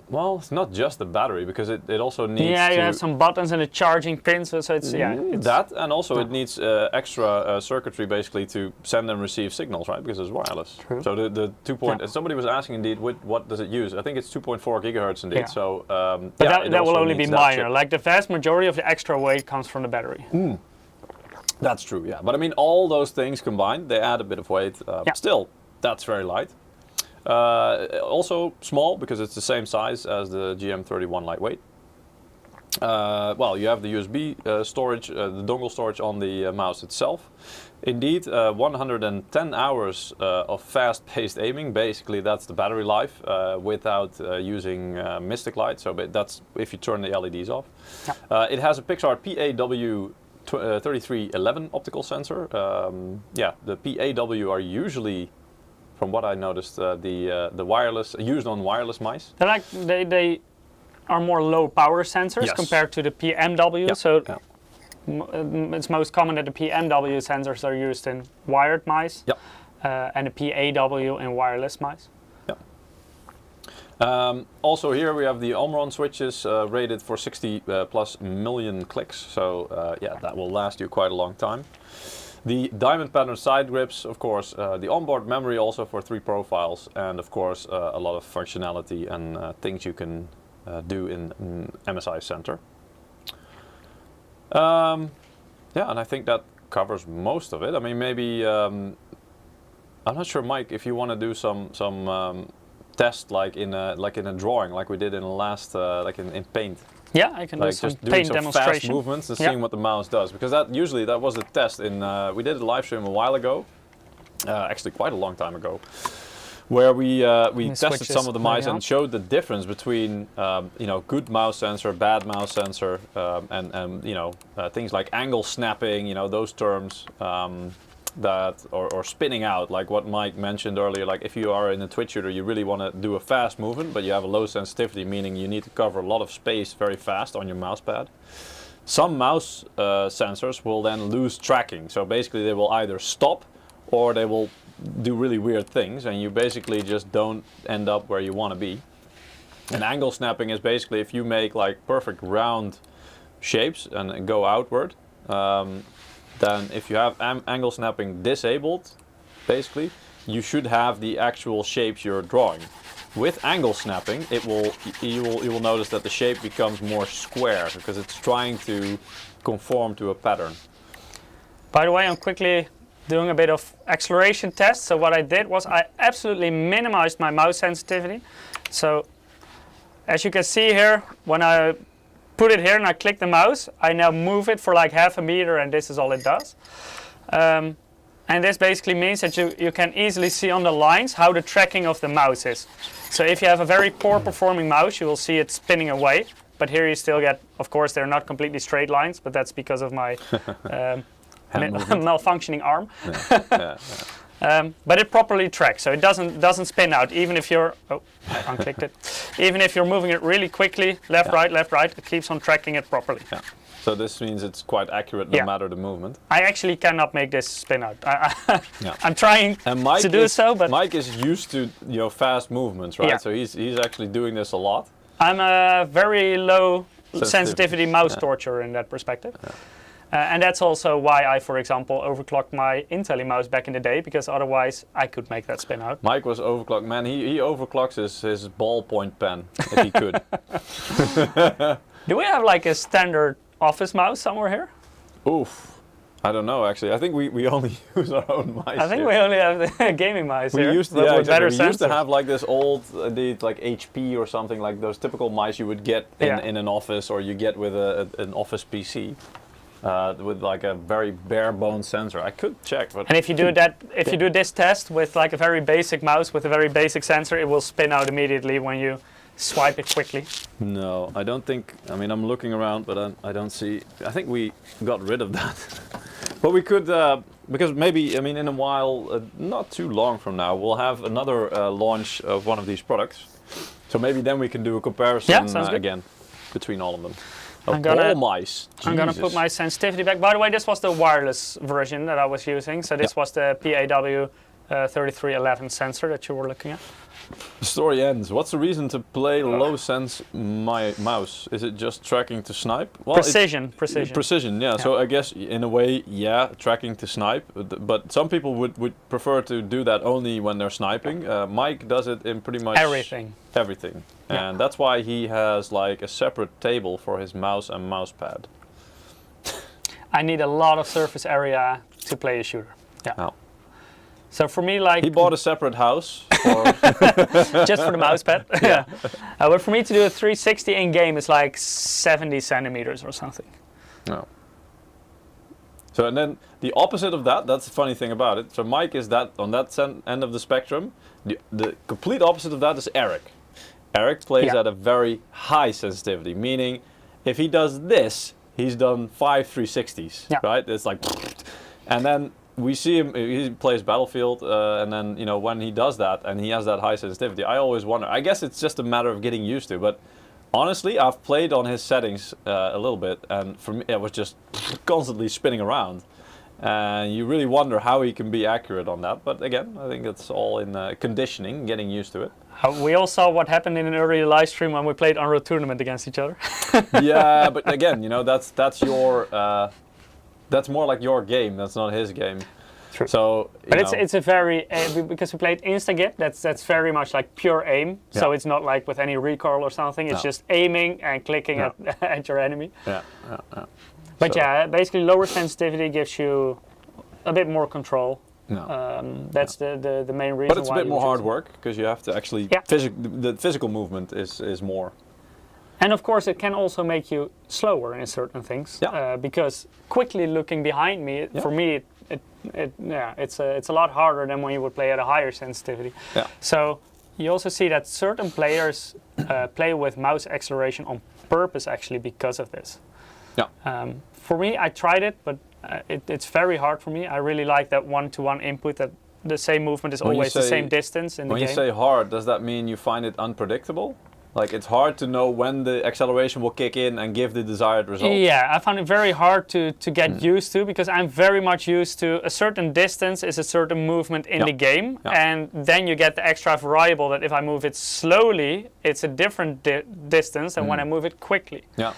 Well, it's not just the battery, because it also needs you have some buttons and a charging pin, so it's that, and also it needs extra circuitry basically to send and receive signals, right? Because it's wireless. True. So the 2. Somebody was asking indeed, what does it use? I think it's 2.4 gigahertz indeed. Yeah. So but that will only be minor. Like the vast majority of the extra weight comes from the battery. That's true. Yeah, but I mean, all those things combined, they add a bit of weight. Still, that's very light. Also small, because it's the same size as the GM31 Lightweight. Well, you have the USB storage, the dongle storage on the mouse itself. Indeed, 110 hours of fast-paced aiming. Basically, that's the battery life without using Mystic Light. So that's if you turn the LEDs off. It has a Pixar PAW3311 optical sensor. The PAW are usually, from what I noticed, the wireless used on wireless mice. They are more low power sensors compared to the PMW. It's most common that the PMW sensors are used in wired mice, and the PAW in wireless mice. Also here we have the Omron switches rated for 60 plus million clicks. So that will last you quite a long time. The diamond pattern side grips, of course, the onboard memory also for 3 profiles, and of course a lot of functionality and things you can do in MSI Center. And I think that covers most of it. I mean, maybe I'm not sure, Mike, if you want to do some test like in a drawing, like we did in the last, like in Paint. Yeah, I can do some just paint doing some demonstration. fast movements and seeing what the mouse does, because that was a test in. We did a live stream a while ago, actually quite a long time ago, where we tested some of the mice and showed the difference between good mouse sensor, bad mouse sensor, and things like angle snapping, those terms. That or spinning out, like what Mike mentioned earlier. Like if you are in a twitch shooter, you really want to do a fast movement, but you have a low sensitivity, meaning you need to cover a lot of space very fast on your mouse pad. Some mouse sensors will then lose tracking, so basically they will either stop or they will do really weird things, and you basically just don't end up where you want to be. And angle snapping is basically if you make like perfect round shapes and go outward. Then if you have angle snapping disabled, basically, you should have the actual shapes you're drawing. With angle snapping, you will notice that the shape becomes more square because it's trying to conform to a pattern. By the way, I'm quickly doing a bit of acceleration test. So what I did was I absolutely minimized my mouse sensitivity. So as you can see here, when I put it here and I click the mouse, I now move it for like half a meter, and this is all it does. And this basically means that you can easily see on the lines how the tracking of the mouse is. So if you have a very poor performing mouse, you will see it spinning away. But here you still get, of course, they're not completely straight lines, but that's because of my malfunctioning arm. but it properly tracks, so it doesn't spin out. Even if you're, I unclicked it. Even if you're moving it really quickly, left, right, it keeps on tracking it properly. Yeah. So this means it's quite accurate no matter the movement. I actually cannot make this spin out. Yeah. I'm trying to do so, but Mike is used to fast movements, right? Yeah. So he's actually doing this a lot. I'm a very low sensitivity mouse torture in that perspective. Yeah. And that's also why I, for example, overclocked my Intelli mouse back in the day, because otherwise I could make that spin out. Mike was overclocked. Man, he overclocks his ballpoint pen if he could. Do we have like a standard office mouse somewhere here? Oof. I don't know, actually. I think we only use our own mice. I think we only have the gaming mice here. Used to, with better we used to have like this old, like HP or something, like those typical mice you would get in an office, or you get with an office PC. With like a very bare bones sensor. I could check, but and if you do that, if you do this test with like a very basic mouse with a very basic sensor, it will spin out immediately when you swipe it quickly. No, I don't think. I mean, I'm looking around, but I don't see. I think we got rid of that. But we could, because maybe, I mean, in a while, not too long from now, we'll have another launch of one of these products. So maybe then we can do a comparison again between all of them. I'm gonna put my sensitivity back. By the way, this was the wireless version that I was using. So this was the PAW 3311 sensor that you were looking at. The story ends. What's the reason to play low sense my mouse? Is it just tracking to snipe? Well, precision. Precision, yeah. So I guess in a way, yeah, tracking to snipe. But some people would prefer to do that only when they're sniping. Mike does it in pretty much everything. And that's why he has like a separate table for his mouse and mouse pad. I need a lot of surface area to play a shooter. Yeah. Oh. So for me, like... He bought a separate house for... just for the mouse pad. Yeah. But for me to do a 360 in-game is like 70 centimeters or something. No. So and then the opposite of that, that's the funny thing about it. So Mike is that on that end of the spectrum. The complete opposite of that is Eric. Eric plays at a very high sensitivity, meaning if he does this, he's done 5 360s, right? It's like... And then... we see him, he plays Battlefield, and then, you know, when he does that and he has that high sensitivity, I always wonder, I guess it's just a matter of getting used to, but honestly, I've played on his settings a little bit, and for me, it was just constantly spinning around. And you really wonder how he can be accurate on that, but again, I think it's all in conditioning, getting used to it. We all saw what happened in an early live stream when we played Unreal Tournament against each other. Yeah, but again, you know, that's your... that's more like your game. That's not his game. True. So, but it's a very because we played Instagip. That's very much like pure aim. Yeah. So it's not like with any recoil or something. It's just aiming and clicking at your enemy. Yeah. But so. Basically lower sensitivity gives you a bit more control. No. That's the main reason. But it's a bit more hard work because you have to actually the physical movement is more. And of course, it can also make you slower in certain things, because quickly looking behind me, for me, it's a lot harder than when you would play at a higher sensitivity. Yeah. So you also see that certain players play with mouse acceleration on purpose, actually, because of this. Yeah. For me, I tried it, but it's very hard for me. I really like that one-to-one input, that the same movement is always the same distance in the game. When you say hard, does that mean you find it unpredictable? Like it's hard to know when the acceleration will kick in and give the desired result. Yeah, I found it very hard to get used to, because I'm very much used to a certain distance is a certain movement in the game, and then you get the extra variable that if I move it slowly, it's a different distance than when I move it quickly. Yeah.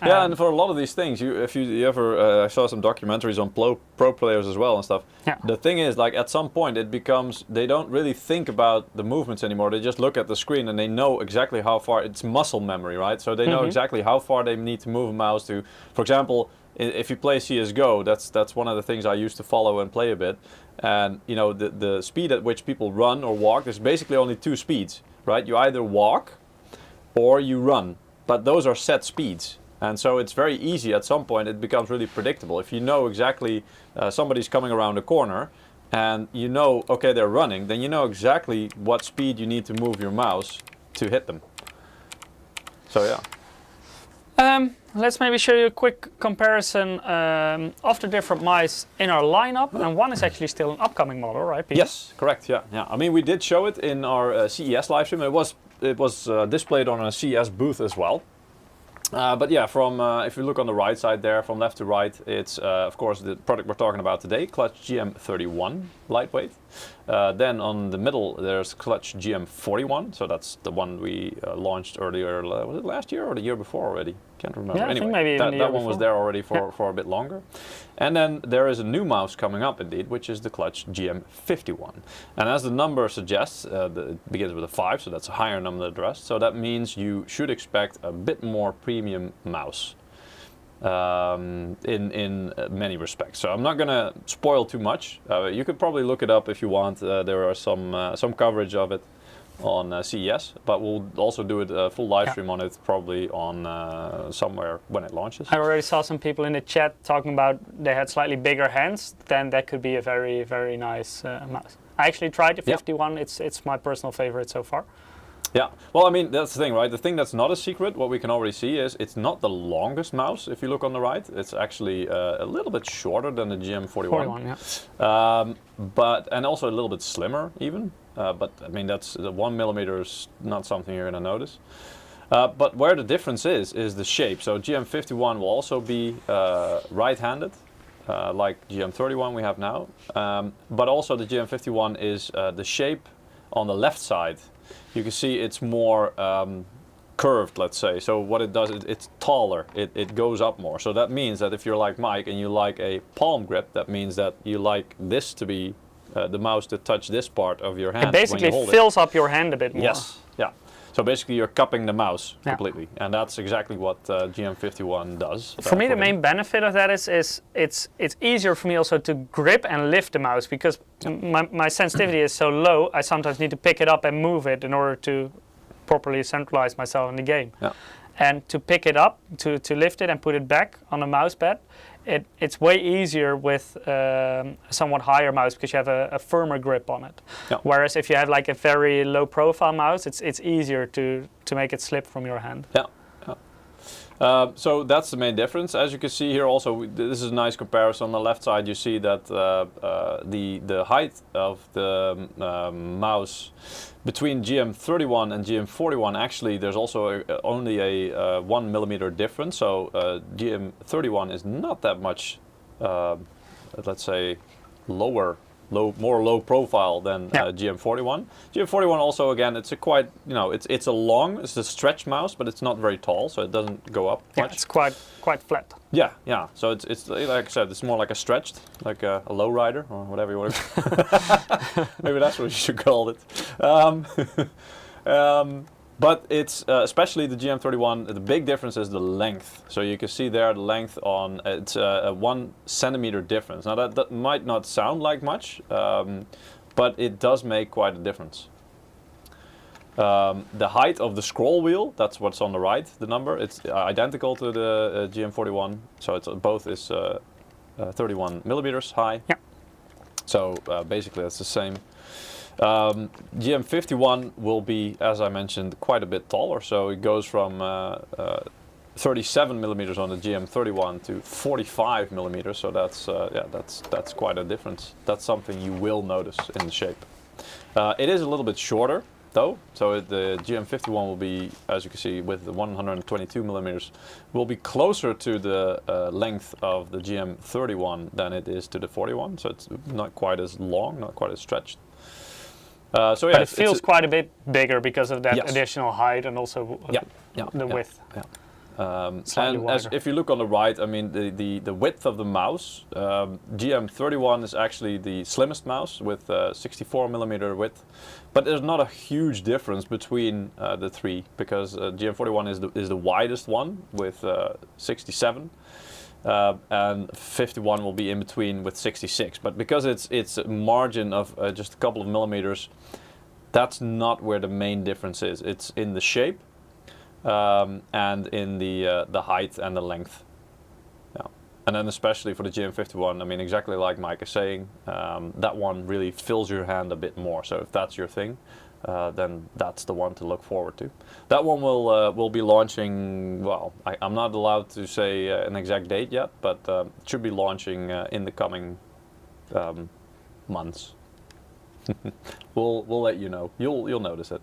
Yeah, and for a lot of these things, if you ever, I saw some documentaries on pro players as well and stuff. Yeah. The thing is, like at some point, it becomes they don't really think about the movements anymore. They just look at the screen and they know exactly how far. It's muscle memory, right? So they know exactly how far they need to move a mouse to. For example, if you play CS:GO, that's one of the things I used to follow and play a bit. And you know, the speed at which people run or walk, there's basically only two speeds, right? You either walk or you run, but those are set speeds. And so it's very easy at some point, it becomes really predictable. If you know exactly somebody's coming around a corner and you know, okay, they're running, then you know exactly what speed you need to move your mouse to hit them. So yeah. Let's maybe show you a quick comparison of the different mice in our lineup, and one is actually still an upcoming model, right, Peter? Yes, correct. Yeah, yeah. I mean, we did show it in our CES live stream. It was displayed on a CES booth as well. But yeah, from if you look on the right side there, from left to right, it's of course the product we're talking about today, CLUTCH GM31 Lightweight. Then on the middle, there's CLUTCH GM41, so that's the one we launched earlier. Was it last year or the year before already? Can't remember. Yeah, anyway, I think maybe even that one was there already for a bit longer. And then there is a new mouse coming up indeed, which is the CLUTCH GM51. And as the number suggests, it begins with a 5, so that's a higher number than the rest. So that means you should expect a bit more premium mouse in many respects. So I'm not going to spoil too much. You could probably look it up if you want. There are some coverage of it on CES, but we'll also do a full live stream on it probably on somewhere when it launches. I already saw some people in the chat talking about they had slightly bigger hands. Then that could be a very, very nice mouse. I actually tried the 51. It's my personal favorite so far. Yeah, well, I mean, that's the thing, right? The thing that's not a secret, what we can already see is it's not the longest mouse. If you look on the right, it's actually a little bit shorter than the GM41. 41, yeah. And also a little bit slimmer even. But I mean, that's 1 millimeter is not something you're going to notice. But where the difference is the shape. So GM51 will also be right-handed, like GM31 we have now. But also the GM51 is the shape on the left side. You can see it's more curved, let's say. So what it does is it's taller, it goes up more. So that means that if you're like Mike and you like a palm grip, that means that you like this to be the mouse to touch this part of your hand. It basically fills up your hand a bit more. Yes, yeah. So basically you're cupping the mouse completely. And that's exactly what GM51 does. For me, the main benefit of that is it's easier for me also to grip and lift the mouse, because my sensitivity is so low, I sometimes need to pick it up and move it in order to properly centralize myself in the game. Yeah. And to pick it up, to lift it and put it back on a mouse pad, it's way easier with a somewhat higher mouse, because you have a firmer grip on it. Yeah. Whereas if you have like a very low profile mouse, it's easier to make it slip from your hand. Yeah. So that's the main difference. As you can see here also, this is a nice comparison. On the left side you see that the height of the mouse between GM31 and GM41, actually there's also only a 1 millimeter difference. So GM31 is not that much, let's say, more low profile than GM41. GM41 also, again, it's a quite, it's a stretch mouse, but it's not very tall, so it doesn't go up much. It's quite flat. Yeah. So it's like I said, it's more like a stretched, like a low rider or whatever you want to. Maybe that's what you should call it. But it's especially the GM31. The big difference is the length. So you can see there the length on it's a 1 centimeter difference. Now that might not sound like much, but it does make quite a difference. The height of the scroll wheel, that's what's on the right, the number, it's identical to the GM41. So it's both is 31 millimeters high. Yeah. So basically that's the same. GM51 will be, as I mentioned, quite a bit taller. So it goes from 37 millimeters on the GM31 to 45 millimeters. So that's quite a difference. That's something you will notice in the shape. It is a little bit shorter though. So the GM51 will be, as you can see, with the 122 millimeters, will be closer to the length of the GM31 than it is to the 41. So it's not quite as long, not quite as stretched. But it feels quite a bit bigger because of that additional height and also the width. Yeah. And if you look on the right, I mean the width of the mouse, GM31 is actually the slimmest mouse with 64 millimeter width, but there's not a huge difference between the three, because GM41 is the widest one with 67. And 51 will be in between with 66, but because it's a margin of just a couple of millimeters, that's not where the main difference is. It's in the shape and in the height and the length. Yeah. And then especially for the GM51, I mean, exactly like Mike is saying, that one really fills your hand a bit more. So if that's your thing, then that's the one to look forward to. That one will be launching. Well, I'm not allowed to say an exact date yet, but it should be launching in the coming months. We'll let you know. You'll notice it.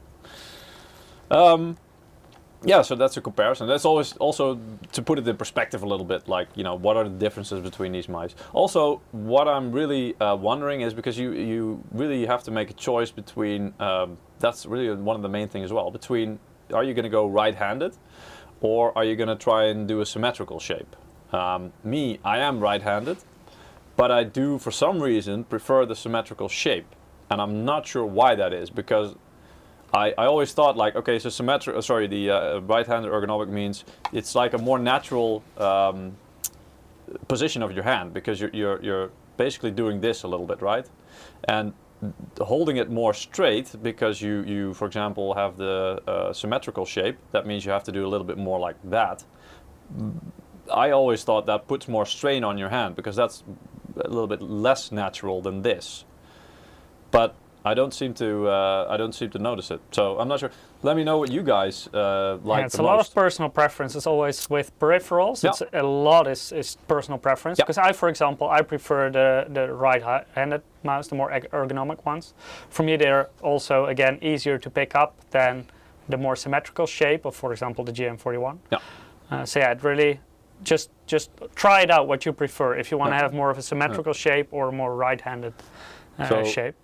Yeah, so that's a comparison. That's always also to put it in perspective a little bit, like, you know, what are the differences between these mice? Also, what I'm really wondering is, because you really have to make a choice between, that's really one of the main things as well, between, are you going to go right-handed or are you going to try and do a symmetrical shape? Me, I am right-handed, but I do, for some reason, prefer the symmetrical shape. And I'm not sure why that is, because I always thought, like, okay, so the right-handed ergonomic means it's like a more natural position of your hand, because you're basically doing this a little bit, right? And holding it more straight, because you for example have the symmetrical shape, that means you have to do a little bit more like that. I always thought that puts more strain on your hand, because that's a little bit less natural than this. But I don't seem to notice it, so I'm not sure. Let me know what you guys like. It's a lot of personal preference. It's always with peripherals. Yeah. It's a lot is personal preference. Yeah. Because I, for example, I prefer the right-handed mouse, the more ergonomic ones. For me, they're also again easier to pick up than the more symmetrical shape of, for example, the GM41. Yeah. So yeah, it really just try it out what you prefer. If you want to have more of a symmetrical shape or a more right-handed shape.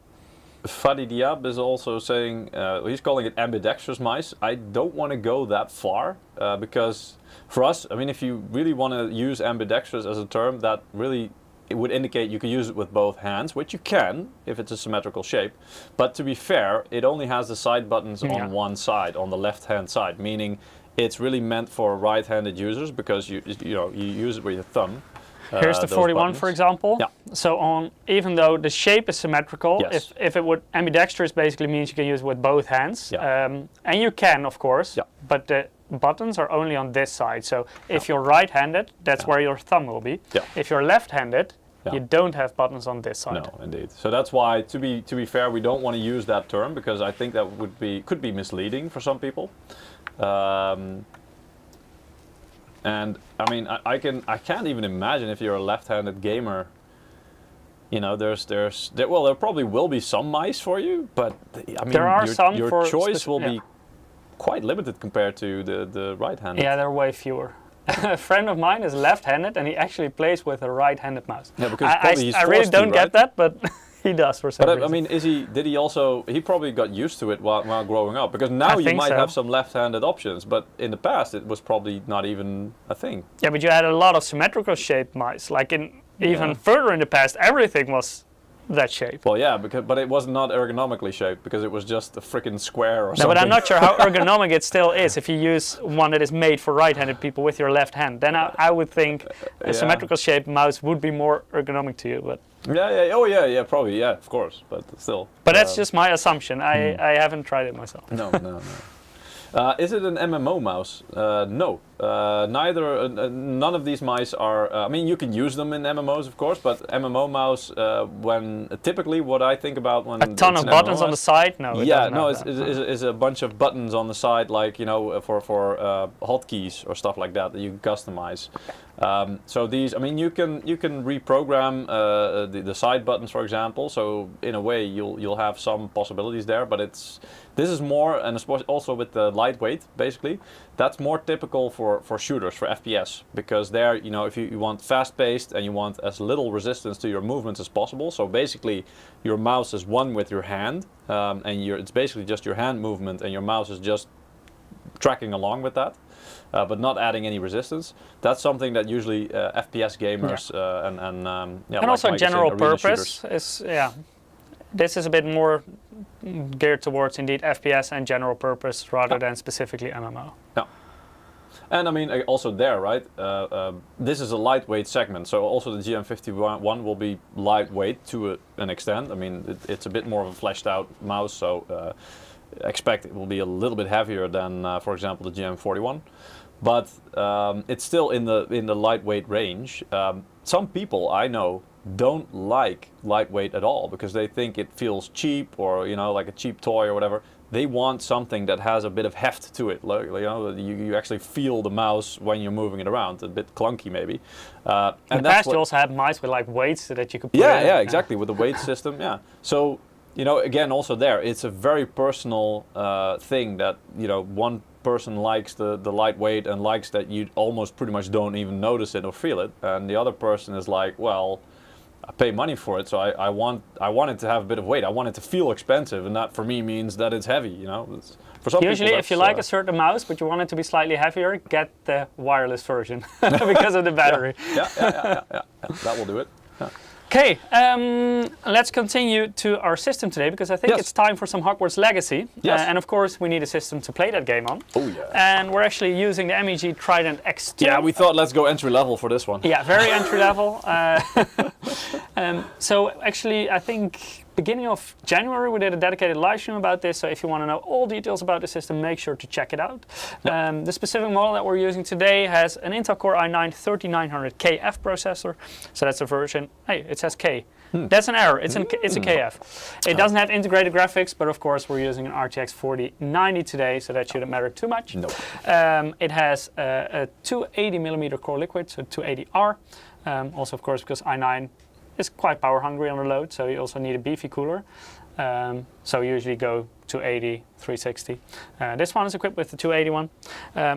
Fadi Diab is also saying, he's calling it ambidextrous mice. I don't want to go that far, because for us, I mean, if you really want to use ambidextrous as a term, that really, it would indicate you can use it with both hands, which you can if it's a symmetrical shape. But to be fair, it only has the side buttons on one side, on the left-hand side, meaning it's really meant for right-handed users, because you use it with your thumb. Here's the 41, buttons. for example. Yeah. So even though the shape is symmetrical, yes. if it would, ambidextrous basically means you can use it with both hands. Yeah. And you can, of course, yeah. but the buttons are only on this side. So if you're right-handed, that's where your thumb will be. Yeah. If you're left-handed, you don't have buttons on this side. No, indeed. So that's why, to be fair, we don't want to use that term, because I think that could be misleading for some people. And I mean, I can't even imagine if you're a left-handed gamer. You know, there probably will be some mice for you, but I mean, there are some your for choice will be quite limited compared to the right-handed. Yeah, there are way fewer. A friend of mine is left-handed, and he actually plays with a right-handed mouse. Yeah, because I really don't get that, but he does for some reason. But I mean, he probably got used to it while growing up, because now you might have some left-handed options, but in the past it was probably not even a thing. Yeah, but you had a lot of symmetrical shaped mice. Like even further in the past, everything was that shape. Well, yeah, but it was not ergonomically shaped, because it was just a freaking square or something. No, but I'm not sure how ergonomic it still is. If you use one that is made for right-handed people with your left hand, then I would think a symmetrical shaped mouse would be more ergonomic to you. But yeah, probably, yeah, of course, but still. But that's just my assumption. I haven't tried it myself. No. Is it an MMO mouse? No. Neither. None of these mice are. I mean, you can use them in MMOs, of course, but MMO mouse, when typically what I think about when a ton of buttons on the side. No. It's a bunch of buttons on the side, like, you know, for hotkeys or stuff like that you can customize. So these, I mean, you can reprogram the side buttons, for example. So in a way, you'll have some possibilities there, but this is more, and also with the lightweight, basically, that's more typical for shooters, for FPS, because there, you know, if you want fast-paced and you want as little resistance to your movements as possible, so basically your mouse is one with your hand, and it's basically just your hand movement, and your mouse is just tracking along with that. But not adding any resistance. That's something that usually FPS gamers and also general purpose is This is a bit more geared towards indeed FPS and general purpose rather than specifically MMO. Yeah. And I mean, also there, right? This is a lightweight segment, so also the GM51 will be lightweight to an extent. I mean, it's a bit more of a fleshed out mouse, so expect it will be a little bit heavier than, for example, the GM41. But it's still in the lightweight range. Some people I know don't like lightweight at all because they think it feels cheap, or, you know, like a cheap toy or whatever. they want something that has a bit of heft to it. Like, you know, you actually feel the mouse when you're moving it around. A bit clunky maybe. And in the past, you also had mice with like weights so that you could. Yeah, exactly, with the weight system. Yeah. So you know, again, also there, it's a very personal thing that, you know, one person likes the lightweight and likes that you almost pretty much don't even notice it or feel it, and the other person is like, well, I pay money for it, so I want it to have a bit of weight. I want it to feel expensive, and that for me means that it's heavy. You know, for some usually people, if you like a certain mouse but you want it to be slightly heavier, get the wireless version because of the battery. Yeah. That will do it. Yeah. Okay, let's continue to our system today, because I think it's time for some Hogwarts Legacy. Yes. And of course we need a system to play that game on. Oh yeah. And we're actually using the MEG Trident X2. Yeah, we thought let's go entry level for this one. Yeah, very entry level. So actually I think beginning of January we did a dedicated live stream about this, so if you want to know all details about the system, make sure to check it out. Yep. The specific model that we're using today has an Intel Core i9-3900KF processor, so that's a version, hey, it says K. That's an error, it's a KF. It doesn't have integrated graphics, but of course we're using an RTX 4090 today, so that shouldn't matter too much. Nope. It has a 280mm core liquid, so 280R. Also of course because i9 is quite power hungry under load, so you also need a beefy cooler. So you usually go 280, 360. This one is equipped with the 281.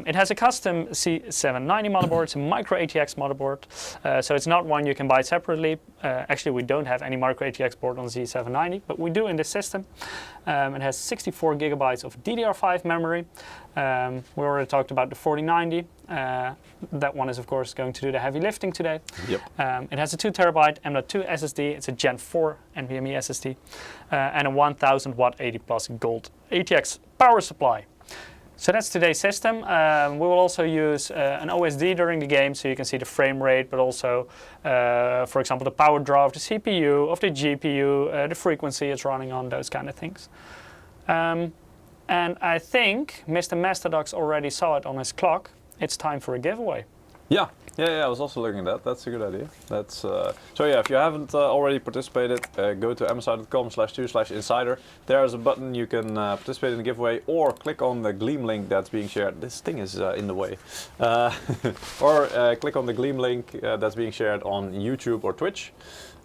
It has a custom C790 motherboard, it's a micro ATX motherboard. So it's not one you can buy separately. Actually, we don't have any micro ATX board on Z790, but we do in this system. It has 64 gigabytes of DDR5 memory. We already talked about the 4090. That one is of course going to do the heavy lifting today. Yep. It has a 2 terabyte M.2 SSD. It's a Gen 4 NVMe SSD and a 1000 watt 80 plus gold ATX power supply. So that's today's system. We will also use an OSD during the game, so you can see the frame rate, but also, for example, the power draw of the CPU, of the GPU, the frequency it's running on, those kind of things. And I think Mr. Masterdox already saw it on his clock. It's time for a giveaway. Yeah, I was also looking at that. That's a good idea. That's so yeah, if you haven't already participated, go to msi.com/2/insider. There's a button you can participate in the giveaway, or click on the Gleam link that's being shared. This thing is in the way. Or click on the Gleam link that's being shared on YouTube or Twitch.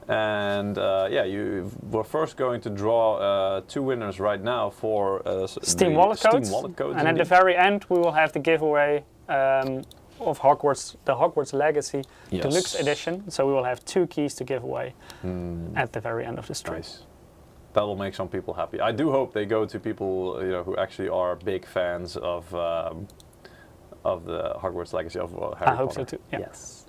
And we're first going to draw 2 winners right now for Steam wallet codes. And at the very end, we will have the giveaway of Hogwarts, the Hogwarts Legacy Deluxe Edition. So we will have 2 keys to give away at the very end of the stream. Nice. That will make some people happy. I do hope they go to people, you know, who actually are big fans of the Hogwarts Legacy of Harry Potter. I hope so too. Yeah. Yes.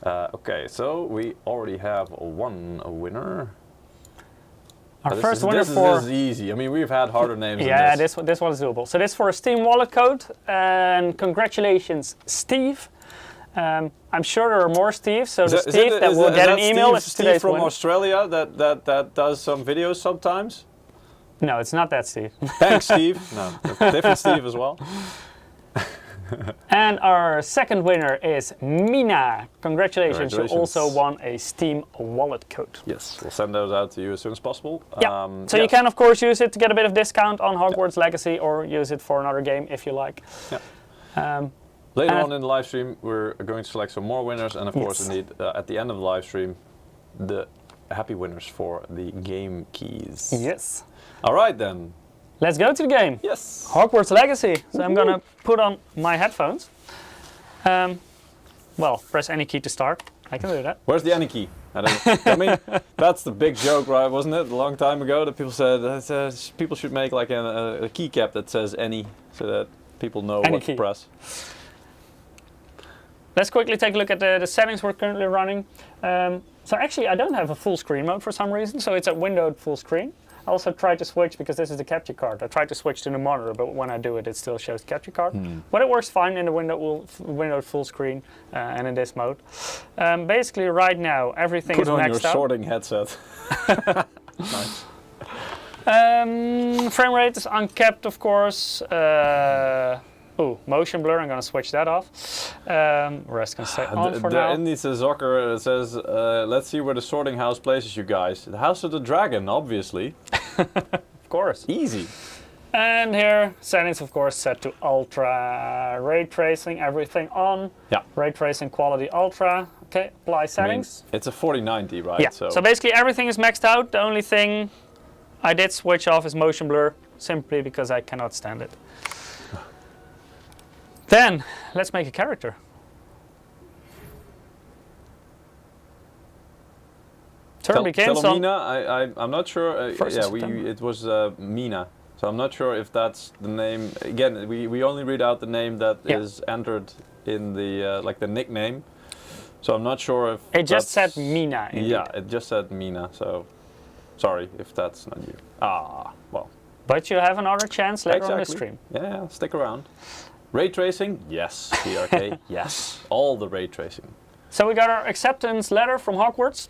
Okay, so we already have one winner. Our first winner this is easy. I mean, we've had harder names yeah, than this. this one is doable. So this for a Steam wallet code, and congratulations, Steve. I'm sure there are more Steves, so Steve that will get an email is Steve from Australia that does some videos sometimes? No, it's not that Steve. Thanks, Steve. No, different Steve as well. And our second winner is Mina. Congratulations, you also won a Steam wallet code. Yes, we'll send those out to you as soon as possible. Yeah. So you can of course use it to get a bit of discount on Hogwarts Legacy, or use it for another game if you like. Yeah. Later on in the live stream, we're going to select some more winners, and of course, indeed, at the end of the live stream, the happy winners for the game keys. Yes. All right then. Let's go to the game. Yes. Hogwarts Legacy. So I'm gonna put on my headphones. Well, press any key to start. I can do that. Where's the any key? I mean, that's the big joke, right? Wasn't it? A long time ago that people said people should make like a keycap that says any, so that people know what to press. Let's quickly take a look at the settings we're currently running. So actually, I don't have a full screen mode for some reason, so it's at windowed full screen. I also tried to switch, because this is the capture card. I tried to switch to the monitor, but when I do it, it still shows the capture card. But it works fine in the windowed full screen and in this mode. Basically, right now, everything is maxed out. Put on your sorting headset. Nice. Frame rate is uncapped, of course. Motion blur, I'm going to switch that off. Rest can stay on for now. In this Zocker says, let's see where the sorting house places you guys. The House of the Dragon, obviously. Of course. Easy. And here, settings of course set to ultra, ray tracing, everything on. Yeah. Ray tracing quality ultra. Okay, apply settings. I mean, it's a 4090, right? Yeah, so basically everything is maxed out. The only thing I did switch off is motion blur, simply because I cannot stand it. Then, let's make a character. Turn begins on... Mina, I'm not sure. It was Mina. So I'm not sure if that's the name. Again, we only read out the name that is entered in the like the nickname. So I'm not sure if it just said Mina. Indeed. Yeah, it just said Mina. So sorry if that's not you. Ah, well. But you have another chance later on the stream. Yeah, stick around. Ray tracing, yes. PRK, yes. All the ray tracing. So we got our acceptance letter from Hogwarts.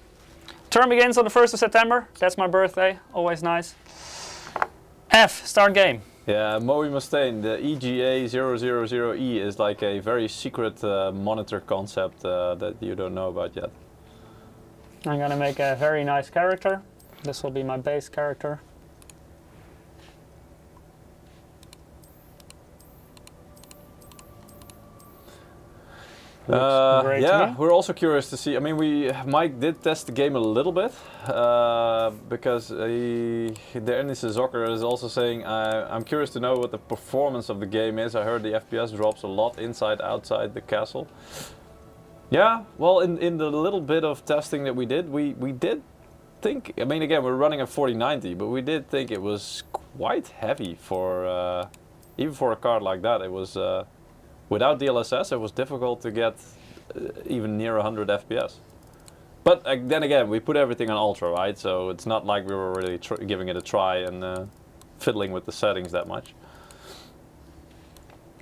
Term begins on the 1st of September. That's my birthday. Always nice. F, start game. Yeah, Moe Mustaine, the EGA000E is like a very secret monitor concept that you don't know about yet. I'm gonna make a very nice character. This will be my base character. Yeah, we're also curious to see. I mean, Mike did test the game a little bit because the Dennis Zocker is also saying, I'm curious to know what the performance of the game is. I heard the FPS drops a lot inside, outside the castle. Yeah, well, in the little bit of testing that we did think, I mean, again, we're running a 4090, but we did think it was quite heavy for, even for a card like that. It was, without DLSS, it was difficult to get even near 100 FPS. But then again, we put everything on ultra, right? So it's not like we were really giving it a try and fiddling with the settings that much.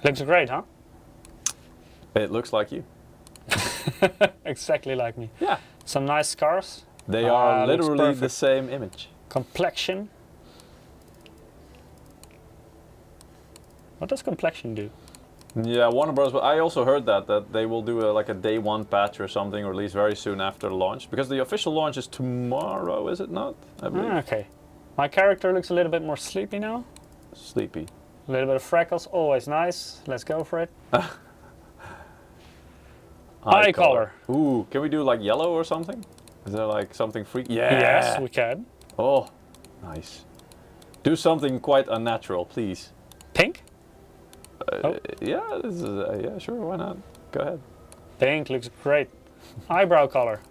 Looks great, huh? It looks like you. Exactly like me. Yeah. Some nice scars. They are literally the same image. Complexion. What does complexion do? Yeah, Warner Bros. But I also heard that they will do like a day one patch or something, or at least very soon after the launch, because the official launch is tomorrow, is it not? I believe. Okay. My character looks a little bit more sleepy now. Sleepy. A little bit of freckles, always nice. Let's go for it. Eye color. Ooh, can we do like yellow or something? Is there like something freaky? Yeah. Yes, we can. Oh, nice. Do something quite unnatural, please. Pink? Yeah, this is, yeah, sure, why not? Go ahead. Pink looks great. Eyebrow color.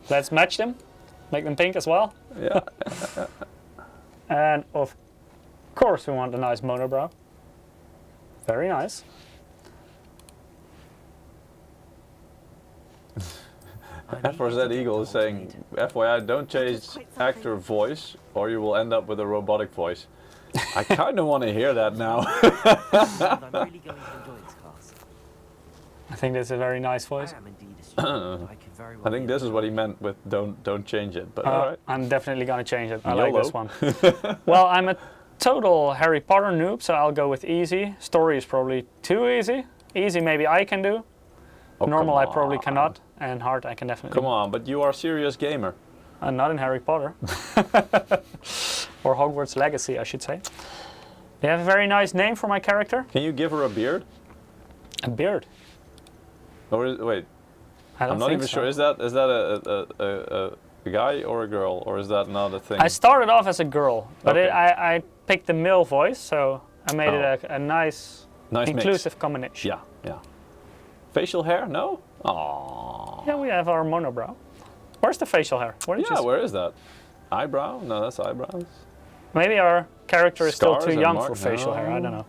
Let's match them. Make them pink as well. Yeah. And of course we want a nice monobrow. Very nice. F4Z Eagle is saying, FYI, don't change actor voice or you will end up with a robotic voice. I kind of want to hear that now. I'm really going to enjoy this class. I think that's a very nice voice. I am indeed a student. I could very well I think this is what he meant with don't change it, but alright. I'm definitely going to change it. I YOLO. like this one. Well, I'm a total Harry Potter noob, so I'll go with easy. Story is probably too easy. Easy maybe I can do. Oh, Normal I probably cannot. And hard I can definitely Come on, but you are a serious gamer. Not in Harry Potter. Or Hogwarts Legacy, I should say. They have a very nice name for my character. Can you give her a beard? A beard? Or wait, I'm not even sure. Is that a guy or a girl, or is that not a thing? I started off as a girl, but Okay. I picked the male voice, so I made it a nice inclusive mix. combination. Yeah, yeah. Facial hair? No? Aww. Yeah, we have our monobrow. Where's the facial hair? Where did you Where is that? Eyebrow? No, that's eyebrows. Maybe our character is still Scars too and young mark- for facial hair, I don't know.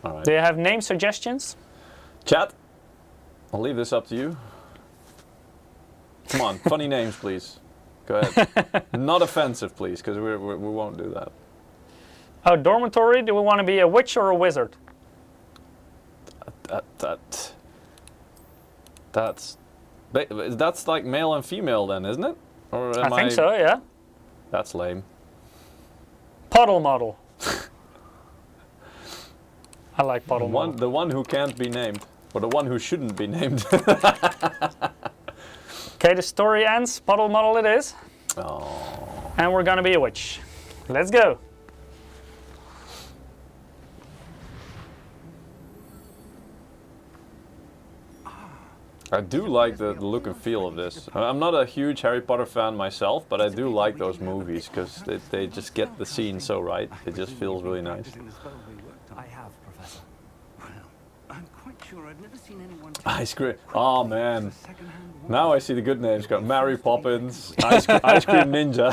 All right. Do you have name suggestions? Chat, I'll leave this up to you. Come on, funny names, please. Go ahead. Not offensive, please, because we won't do that. Oh, dormitory, do we want to be a witch or a wizard? That's like male and female then, isn't it? Or I think so, yeah. That's lame. Puddle model. I like puddle model. The one who can't be named, or the one who shouldn't be named. Okay, the story ends. Puddle model it is. Oh. And we're gonna be a witch. Let's go. I do like the look and feel of this. I'm not a huge Harry Potter fan myself, but I do like those movies because they just get the scene so right. It just feels really nice. I have, Professor. Well, I'm quite sure I've never seen anyone Ice cream. Oh man. Now I see the good names. Got Mary Poppins, Ice Cream Ninja,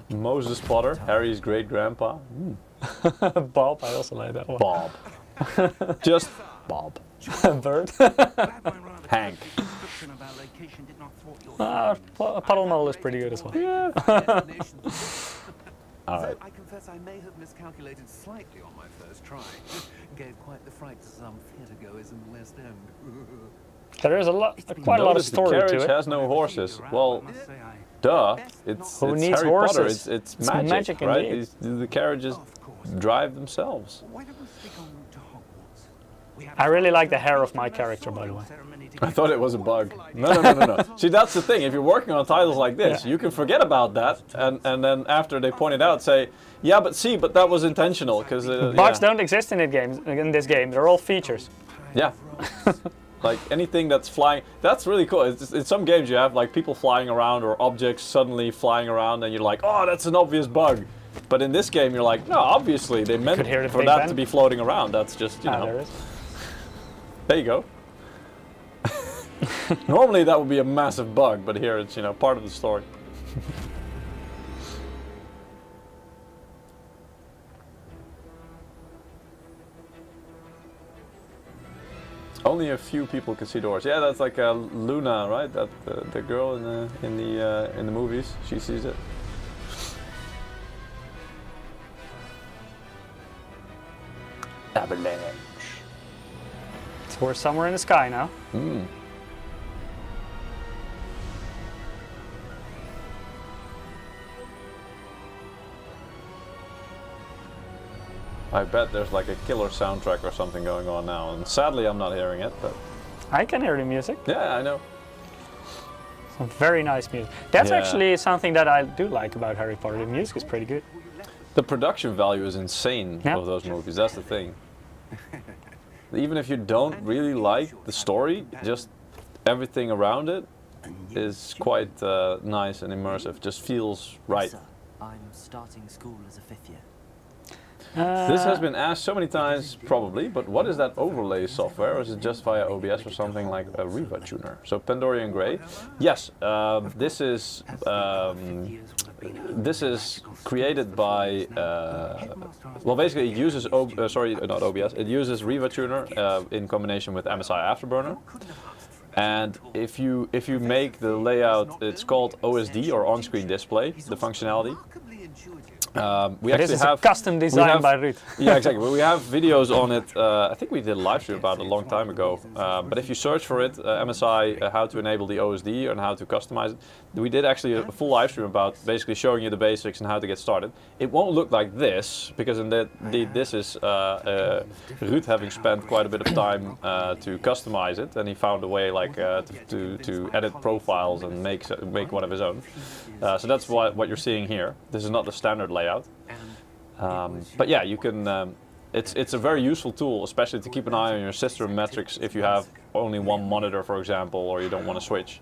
Moses Potter, Harry's great grandpa. Bob, I also like that one. Bob. Just Bob. Bird. Hank. Puddle Mole is pretty good as well. Alright. I confess I may have miscalculated slightly on my first try. Gave quite the fright to some theatre goers in the West End. There is quite a lot of Notice story the carriage to it. has no horses. Well, duh. It's Who it's needs Harry horses? Potter. It's It's magic, magic right? indeed. The carriages drive themselves. Why don't we stick en route to Hogwarts? We have I really like the hair of my character, by the way. I thought it was a bug. No. See, that's the thing. If you're working on titles like this, you can forget about that, and then after they point it out, say, yeah, but that was intentional because Bugs don't exist in this game. They're all features. Yeah. Like anything that's flying, that's really cool. In some games you have like people flying around or objects suddenly flying around, and you're like, oh, that's an obvious bug. But in this game, you're like, no, obviously they meant Could hear the for Big that Ben. to be floating around. That's just There is. There you go. Normally that would be a massive bug, but here it's part of the story. Only a few people can see the horse. Yeah, that's like Luna, right? That the girl in the movies. She sees it. Avalanche. So we're somewhere in the sky now. I bet there's like a killer soundtrack or something going on now, and sadly I'm not hearing it, but I can hear the music. yeah, I know. Some very nice music. That's Yeah. actually something that I do like about Harry Potter. The music is pretty good. The production value is insane Yeah. of those movies, that's the thing. Even if you don't really like the story, just everything around it is quite nice and immersive, just feels right. Sir, I'm starting school as a 5th year. This has been asked so many times, probably, but what is that overlay software? Or is it just via OBS or something like a Riva tuner? So Pandorian Grey, yes, this is created by, well, basically it uses, not OBS, it uses Riva tuner in combination with MSI Afterburner. And if you make the layout, it's called OSD or on-screen display, the functionality. We This actually is a have custom design by Ruud. yeah, exactly. Well, we have videos on it. I think we did a live stream about it a long time ago. But if you search for it, MSI, how to enable the OSD and how to customize it, we did actually a full live stream about basically showing you the basics and how to get started. It won't look like this because this is Ruud having spent quite a bit of time to customize it, and he found a way like to edit profiles and make one of his own. So that's what you're seeing here. This is not the standard layout. But yeah, you can. It's a very useful tool, especially to keep an eye on your system metrics if you have only one monitor, for example, or you don't want to switch.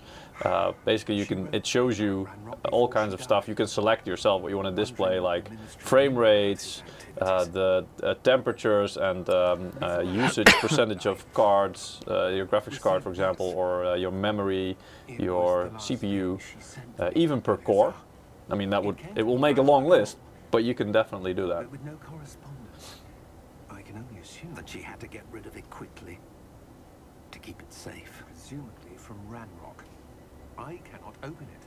Basically, it shows you all kinds of stuff. You can select yourself what you want to display, like frame rates, the temperatures, and usage percentage of cards, your graphics card, for example, or your memory, your CPU, even per core. I mean, it will make a long list, but you can definitely do that. But with no correspondence, I can only assume that she had to get rid of it quickly to keep it safe. Presumably from Ranrock. I cannot open it.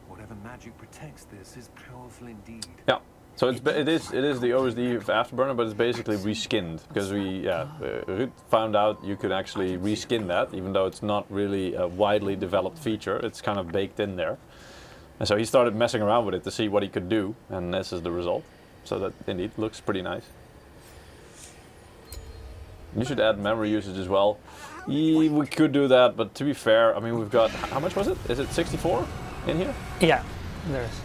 Whatever magic protects this is powerful indeed. Yeah. So it is the OSD of Afterburner, but it's basically reskinned because Ruud found out you could actually reskin that, even though it's not really a widely developed feature. It's kind of baked in there. And so he started messing around with it to see what he could do, and this is the result. So that indeed looks pretty nice. You should add memory usage as well. We could do that, but to be fair, I mean, we've got, how much was it? Is it 64 in here? Yeah, there is.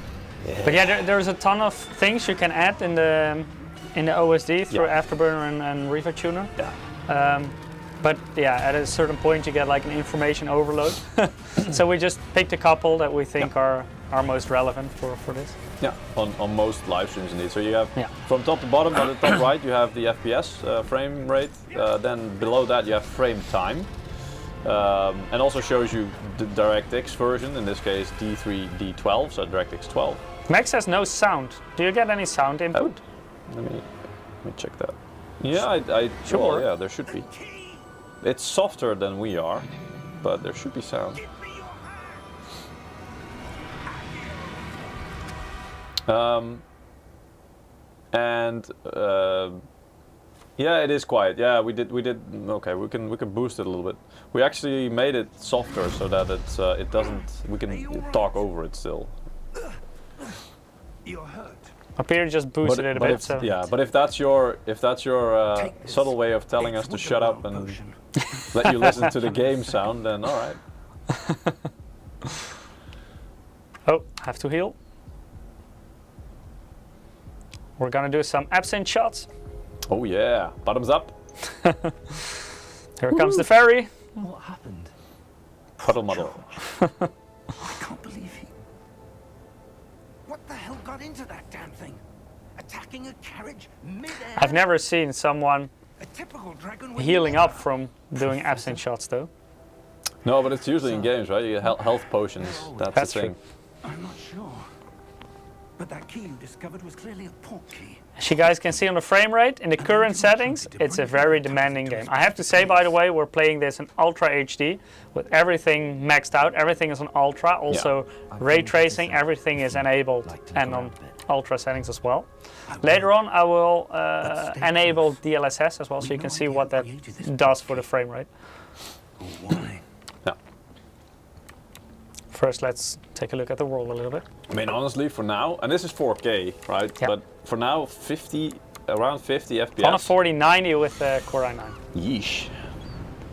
Yeah. But yeah, there's a ton of things you can add in the OSD through Afterburner and Riva Tuner. Yeah. But yeah, at a certain point you get like an information overload. So we just picked a couple that we think are most relevant for this. Yeah, on most live streams indeed. So you have from top to bottom, on the top right you have the FPS frame rate. Then below that you have frame time. And also shows you the DirectX version, in this case D3, D12, so DirectX 12. Max has no sound. Do you get any sound input? Let me check that. Yeah, Sure. Well, yeah, there should be. It's softer than we are, but there should be sound. Yeah, it is quiet. Yeah, we did. Okay, we can boost it a little bit. We actually made it softer so that it doesn't. We can talk over it still. You're hurt. Up here just boosted it a bit. So. Yeah, but if that's your subtle way of telling us to shut up and let you listen to the game sound, then all right. Oh, have to heal. We're gonna do some absent shots. Oh yeah, bottoms up. Here comes the ferry. What happened? Puddle muddle. I can't believe he... What the hell got into that damn thing? Attacking a carriage mid-air? I've never seen someone A typical dragon with healing up from doing absent shots though. No, but it's usually in games, right? You get health potions. That's the thing. I'm not sure. But that key you discovered was clearly a port key. As you guys can see on the frame rate, in the current settings, it's a very demanding game. I have to say, by the way, we're playing this in Ultra HD with everything maxed out. Everything is on Ultra. Also, ray tracing, everything is enabled and on Ultra settings as well. Later on, I will enable DLSS as well, so you can see what that does for the frame rate. Why? Yeah. First, let's take a look at the world a little bit. I mean, honestly, for now, and this is 4K, right? Yeah. But for now, around 50 FPS. On a 4090 with the Core i9. Yeesh.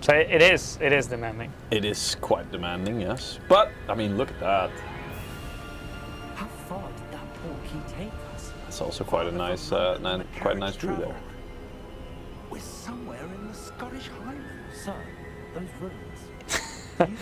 So it is demanding. It is quite demanding, yes. But I mean, look at that. How far did that port key take us? It's also quite a nice, quite a nice view there. We're somewhere in the Scottish Highlands. So, those ruins. The port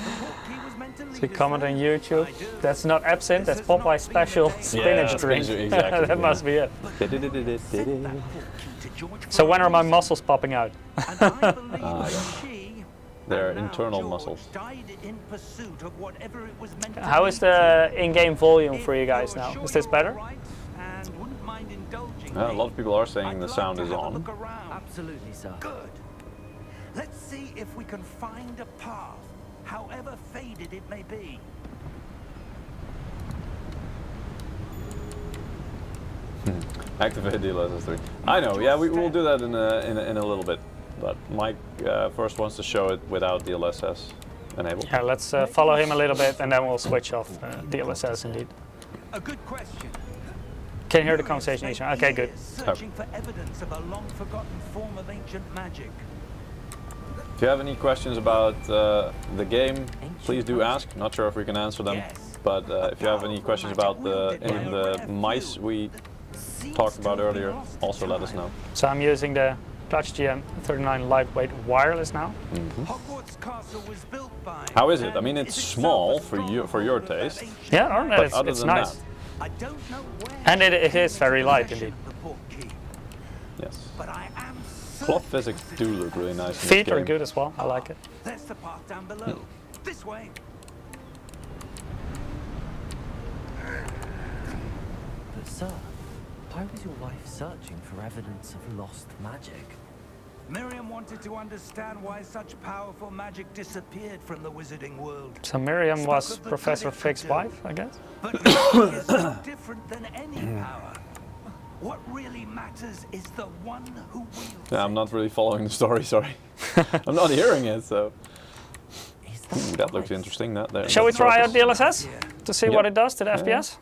key was meant to lead So you us comment on there. YouTube. I do. That's not absinthe, that's Popeye's special spinach drink. Exactly. That must be it. Sent that port key to George So when are my Fry. muscles popping out? And I believe yeah. she, They're and now internal George, muscles. died in pursuit of whatever it was meant to How is lead the to. in-game volume If for you guys you're now? sure Is this you're better? all right and wouldn't mind indulging Yeah, a me, lot of people are saying I'd the like sound to is have a on. look around. Absolutely, sir. Good. Let's see if we can find a path, however faded it may be. Activate DLSS 3. I know, yeah, we will do that in a little bit. But Mike first wants to show it without DLSS enabled. Yeah, let's follow him a little bit and then we'll switch off DLSS indeed. A good question. Can hear the conversation. Okay, good. Searching for evidence of a long-forgotten form of ancient magic. If you have any questions about the game, please do ask. Not sure if we can answer them, but if you have any questions about any of the mice we talked about earlier, also let us know. So I'm using the CLUTCH GM31 Lightweight wireless now. Hogwarts Castle was built by. How is it? I mean, and it's is small itself for your stronghold of taste. ancient Yeah, I don't know, But other it's than nice. that, I don't know where And it is very light indeed. the port key, yes. but I am Cloth certain physics do look really nice in this Feet are game. good as well, I like it. There's the path down below. This way. But, sir, why was your wife searching for evidence of lost magic? Miriam wanted to understand why such powerful magic disappeared from the wizarding world. So Miriam was Professor Fig's wife, I guess? But magic is no different than any power. What really matters is the one who wields Yeah, I'm not really following the story, sorry. I'm not hearing it, so... Is Ooh, that looks interesting. That Shall we that try out surface. DLSS to see what it does to the FPS?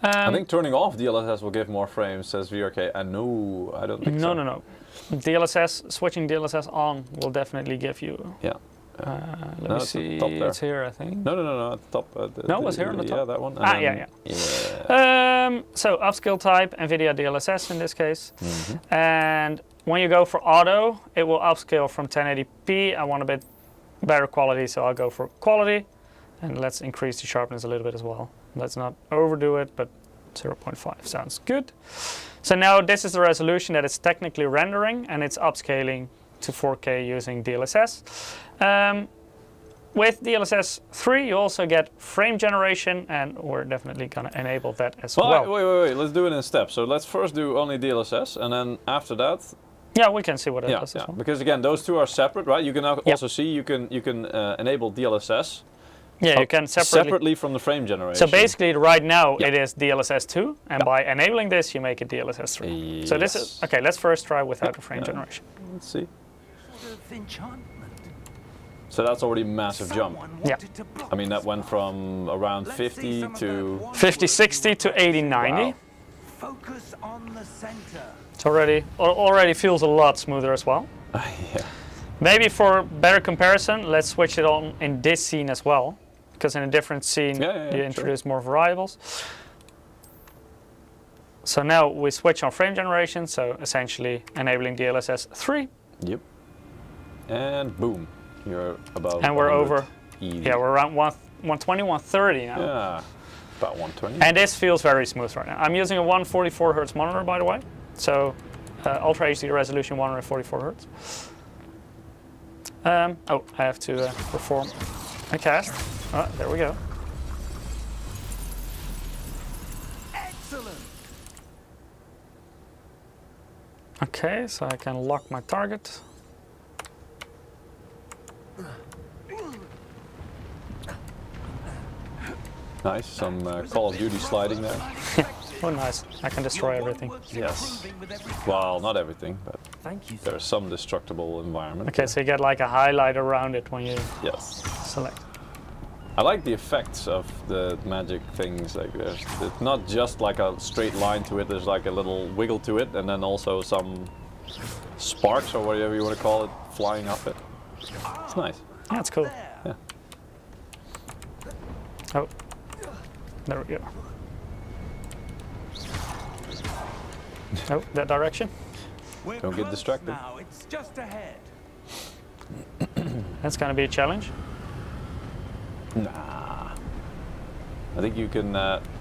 I think turning off DLSS will give more frames, says VRK. No, I don't think so. No. DLSS, switching DLSS on will definitely give you Yeah. Let No, me it's at the see. top there. It's here, I think. No, at the top. No, it was here on the top? Yeah, that one. And Ah, then- So upscale type, NVIDIA DLSS in this case. Mhm. And when you go for auto, it will upscale from 1080p. I want a bit better quality, so I'll go for quality. And let's increase the sharpness a little bit as well. Let's not overdo it, but 0.5 sounds good. So now this is the resolution that it's technically rendering, and it's upscaling to 4K using DLSS. With DLSS 3, you also get frame generation, and we're definitely going to enable that as well. Wait. Let's do it in steps. So let's first do only DLSS, and then after that, Yeah, we can see what it does as well. because again, those two are separate, right? You can also see you can enable DLSS. Yeah, you can separately. From the frame generation. So basically, right now Yeah. it is DLSS 2, and by enabling this, you make it DLSS 3. So this is okay. Let's first try without the frame generation. Let's see. Sort of enchantment. So that's already a massive jump. Yeah. I mean, that went from around 50 to 50, 60 to 80, 90. Wow. Focus on the center. It's already feels a lot smoother as well. yeah. Maybe for better comparison, let's switch it on in this scene as well, because in a different scene you introduce more variables. So now we switch on frame generation, so essentially enabling DLSS 3. Yep. And boom, you're above. And we're 100 over. easy. Yeah, we're around 120, 130 now. Yeah, about 120. And this feels very smooth right now. I'm using a 144 Hz monitor, by the way. So Ultra HD resolution 144 Hz. Oh, I have to perform a cast. Oh, there we go. Excellent. Okay, so I can lock my target. Nice, some Call of Duty sliding there. Oh, nice. I can destroy everything. Yes. Well, not everything, but Thank you, sir. there's some destructible environment. Okay, so you get like a highlight around it when you Yes. select. I like the effects of the magic things. Like it's not just like a straight line to it. There's like a little wiggle to it, and then also some sparks or whatever you want to call it flying off it. It's nice. That's cool. Yeah. Oh, there we go. Oh, that direction. Don't get distracted. Now it's just ahead. That's gonna be a challenge. Nah. I think you can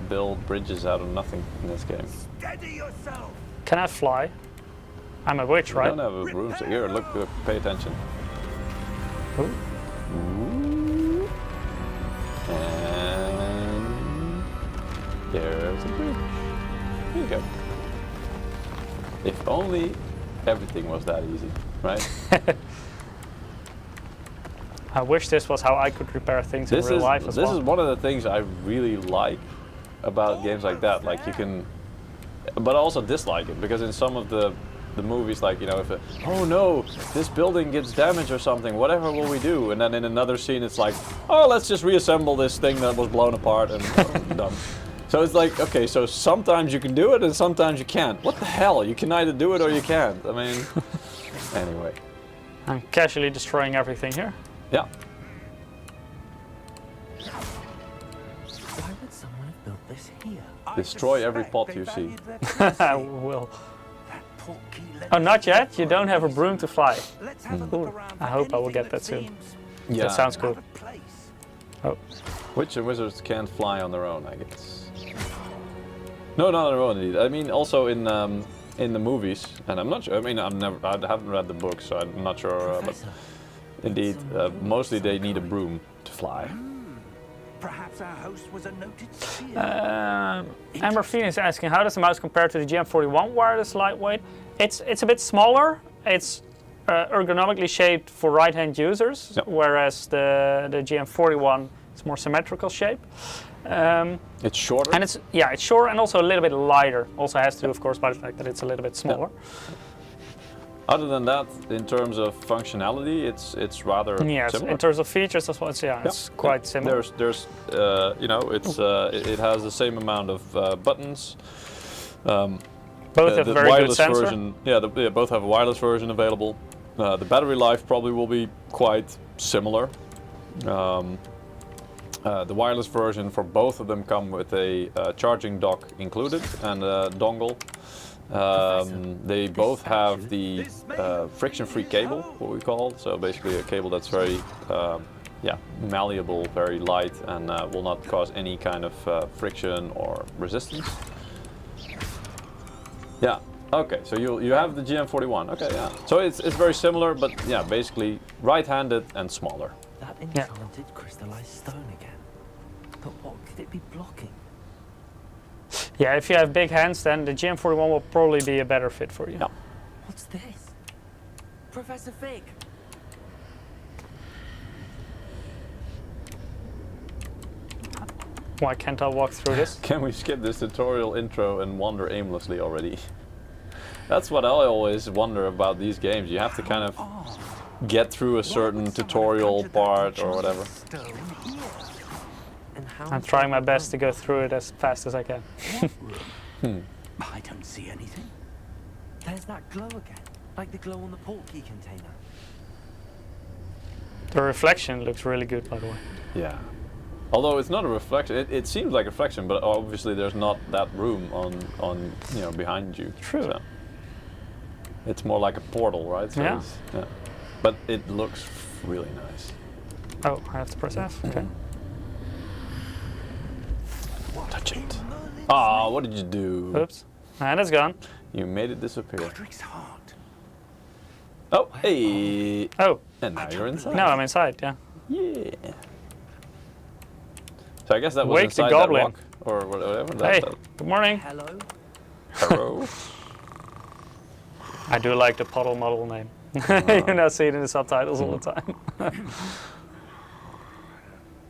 build bridges out of nothing in this game. Steady yourself. Can I fly? I'm a witch, You right? don't have a broom, so here, look, pay attention. Ooh. Ooh. And there's a bridge. There you go. If only everything was that easy, right? I wish this was how I could repair things in real life as well. This is one of the things I really like about games like that. Like you can, but I also dislike it because in some of the movies, like, you know, if oh no, this building gets damaged or something, whatever will we do? And then in another scene, it's like, oh, let's just reassemble this thing that was blown apart and done. So it's like, okay, so sometimes you can do it and sometimes you can't. What the hell? You can either do it or you can't. I mean, anyway. I'm casually destroying everything here. Yeah. Why would someone have built this here? Destroy every pot you see. I will. Oh, not yet? You don't have a broom to fly. Ooh, I hope I will get that soon. Yeah. That sounds cool. Oh, Witch and wizards can't fly on their own, I guess. No, not on their own indeed. I mean, also in the movies, and I'm not sure. I mean, I haven't read the book, so I'm not sure. But indeed, mostly they need a broom to fly. Perhaps our host was a noted seer. Amber Phoenix asking, how does the mouse compare to the GM41 wireless lightweight? It's a bit smaller. It's ergonomically shaped for right-hand users, Yep. whereas the GM41 is more symmetrical shape. It's shorter. And it's shorter and also a little bit lighter. Also has to do, of course, by the fact that it's a little bit smaller. Other than that, in terms of functionality, it's rather Yes, similar. in terms of features as well, it's quite similar. There's you know, it has the same amount of buttons. Both have the very good wireless sensor. version, both have a wireless version available. The battery life probably will be quite similar. The wireless version for both of them come with a charging dock included and a dongle. They both have the friction-free cable, what we call, so basically a cable that's very malleable, very light, and will not cause any kind of friction or resistance. Yeah. Okay, so you have the GM41. Okay, yeah. So it's very similar, but yeah, basically right-handed and smaller. That enchanted crystallized stone again. But what could it be blocking? Yeah, if you have big hands, then the GM41 will probably be a better fit for you. Yeah. What's this? Professor Fig! Why can't I walk through this? Can we skip this tutorial intro and wander aimlessly already? That's what I always wonder about these games. You have to kind of get through a certain tutorial part or whatever. I'm trying my best to go through it as fast as I can. I don't see anything. There's that glow again, like the glow on the portkey container. The reflection looks really good, by the way. Yeah. Although it's not a reflection, it seems like a reflection, but obviously there's not that room on behind you. True. So it's more like a portal, right? So Yeah. Yeah. But it looks really nice. Oh, I have to press F? Okay. Touch it. Ah, what did you do? Oops. And it's gone. You made it disappear. Godric's heart. Oh, hey! Oh, And now you're inside. no, I'm inside, yeah. Yeah. So I guess that was Wake the inside goblin. that rock or whatever. Hey, good morning. Hello? Hello. I do like the puddle model name. You now see it in the subtitles all the time.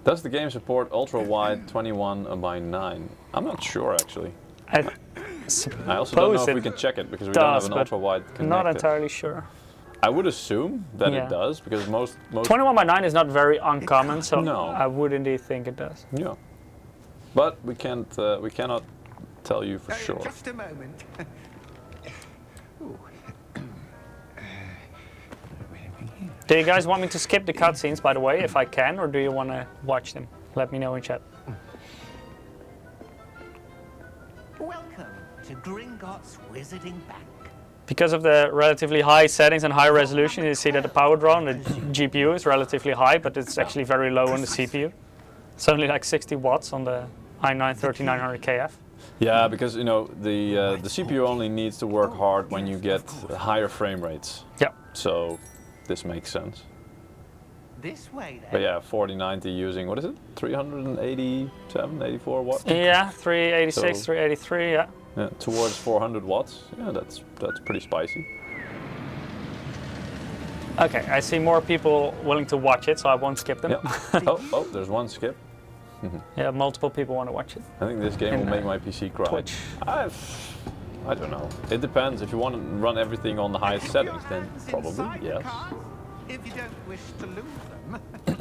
Does the game support ultra wide 21:9? I'm not sure actually. I I also don't know suppose if we it can check it because we don't have does, an but ultra wide connected. not entirely sure. I would assume that Yeah. it does because most 21:9 is not very uncommon, so No. I would indeed think it does. yeah. But we cannot tell you for sure. Just a moment. Do you guys want me to skip the cutscenes, by the way, if I can, or do you want to watch them? Let me know in chat. Welcome to Gringotts Wizarding Bank. Because of the relatively high settings and high resolution, you see that the power draw on the GPU is relatively high, but it's actually very low on the CPU. It's only like 60 watts on the i9-3900KF. Yeah, because the CPU only needs to work hard when you get higher frame rates. Yeah. So this makes sense. This way then. But yeah, 4090 using, what is it? 387, 84 watts? Yeah, 386, So- 383, yeah. Yeah, towards 400 watts. Yeah, that's pretty spicy. Okay, I see more people willing to watch it, so I won't skip them. Yeah. oh, there's one skip. Yeah, multiple people want to watch it. I think this game In, will make my PC cry. Twitch. I don't know. It depends. If you want to run everything on the highest settings, then Hands probably inside the yes. car, if you don't wish to lose them.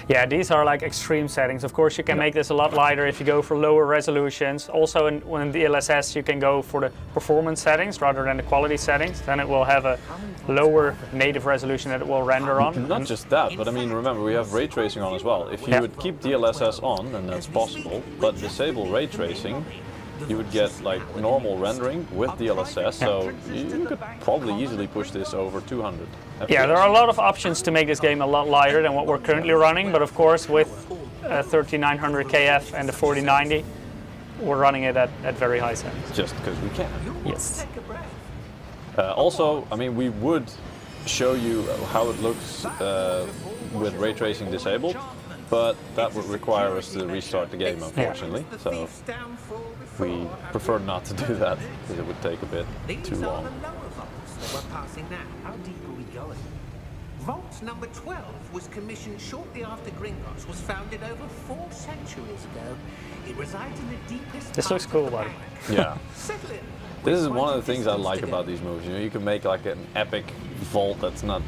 Yeah, these are like extreme settings. Of course, you can make this a lot lighter if you go for lower resolutions. Also, in DLSS, you can go for the performance settings rather than the quality settings. Then it will have a lower native resolution that it will render on. Not just that, but I mean, remember, we have ray tracing on as well. If you Yeah. would keep DLSS on, then that's possible, but disable ray tracing, you would get like normal rendering with DLSS, so you could probably easily push this over 200 FPS. Yeah, there are a lot of options to make this game a lot lighter than what we're currently running, but of course with 3900KF and the 4090, we're running it at very high settings. Just because we can. Yes. Take a breath. Also, I mean, we would show you how it looks with ray tracing disabled, but that would require us to restart the game, unfortunately. The So thief's downfall before we I prefer not to do that because it would take a bit These too are long. the lower vaults that we're passing now. How deep are we going? Vault number 12 was commissioned shortly after Gringotts was founded over 4 centuries ago. It resides in the deepest This looks parts cool, of the buddy. bank. Yeah. Settle in. This is We're one of quite the things I distance like to about go. these movies. You can make like an epic vault that's not,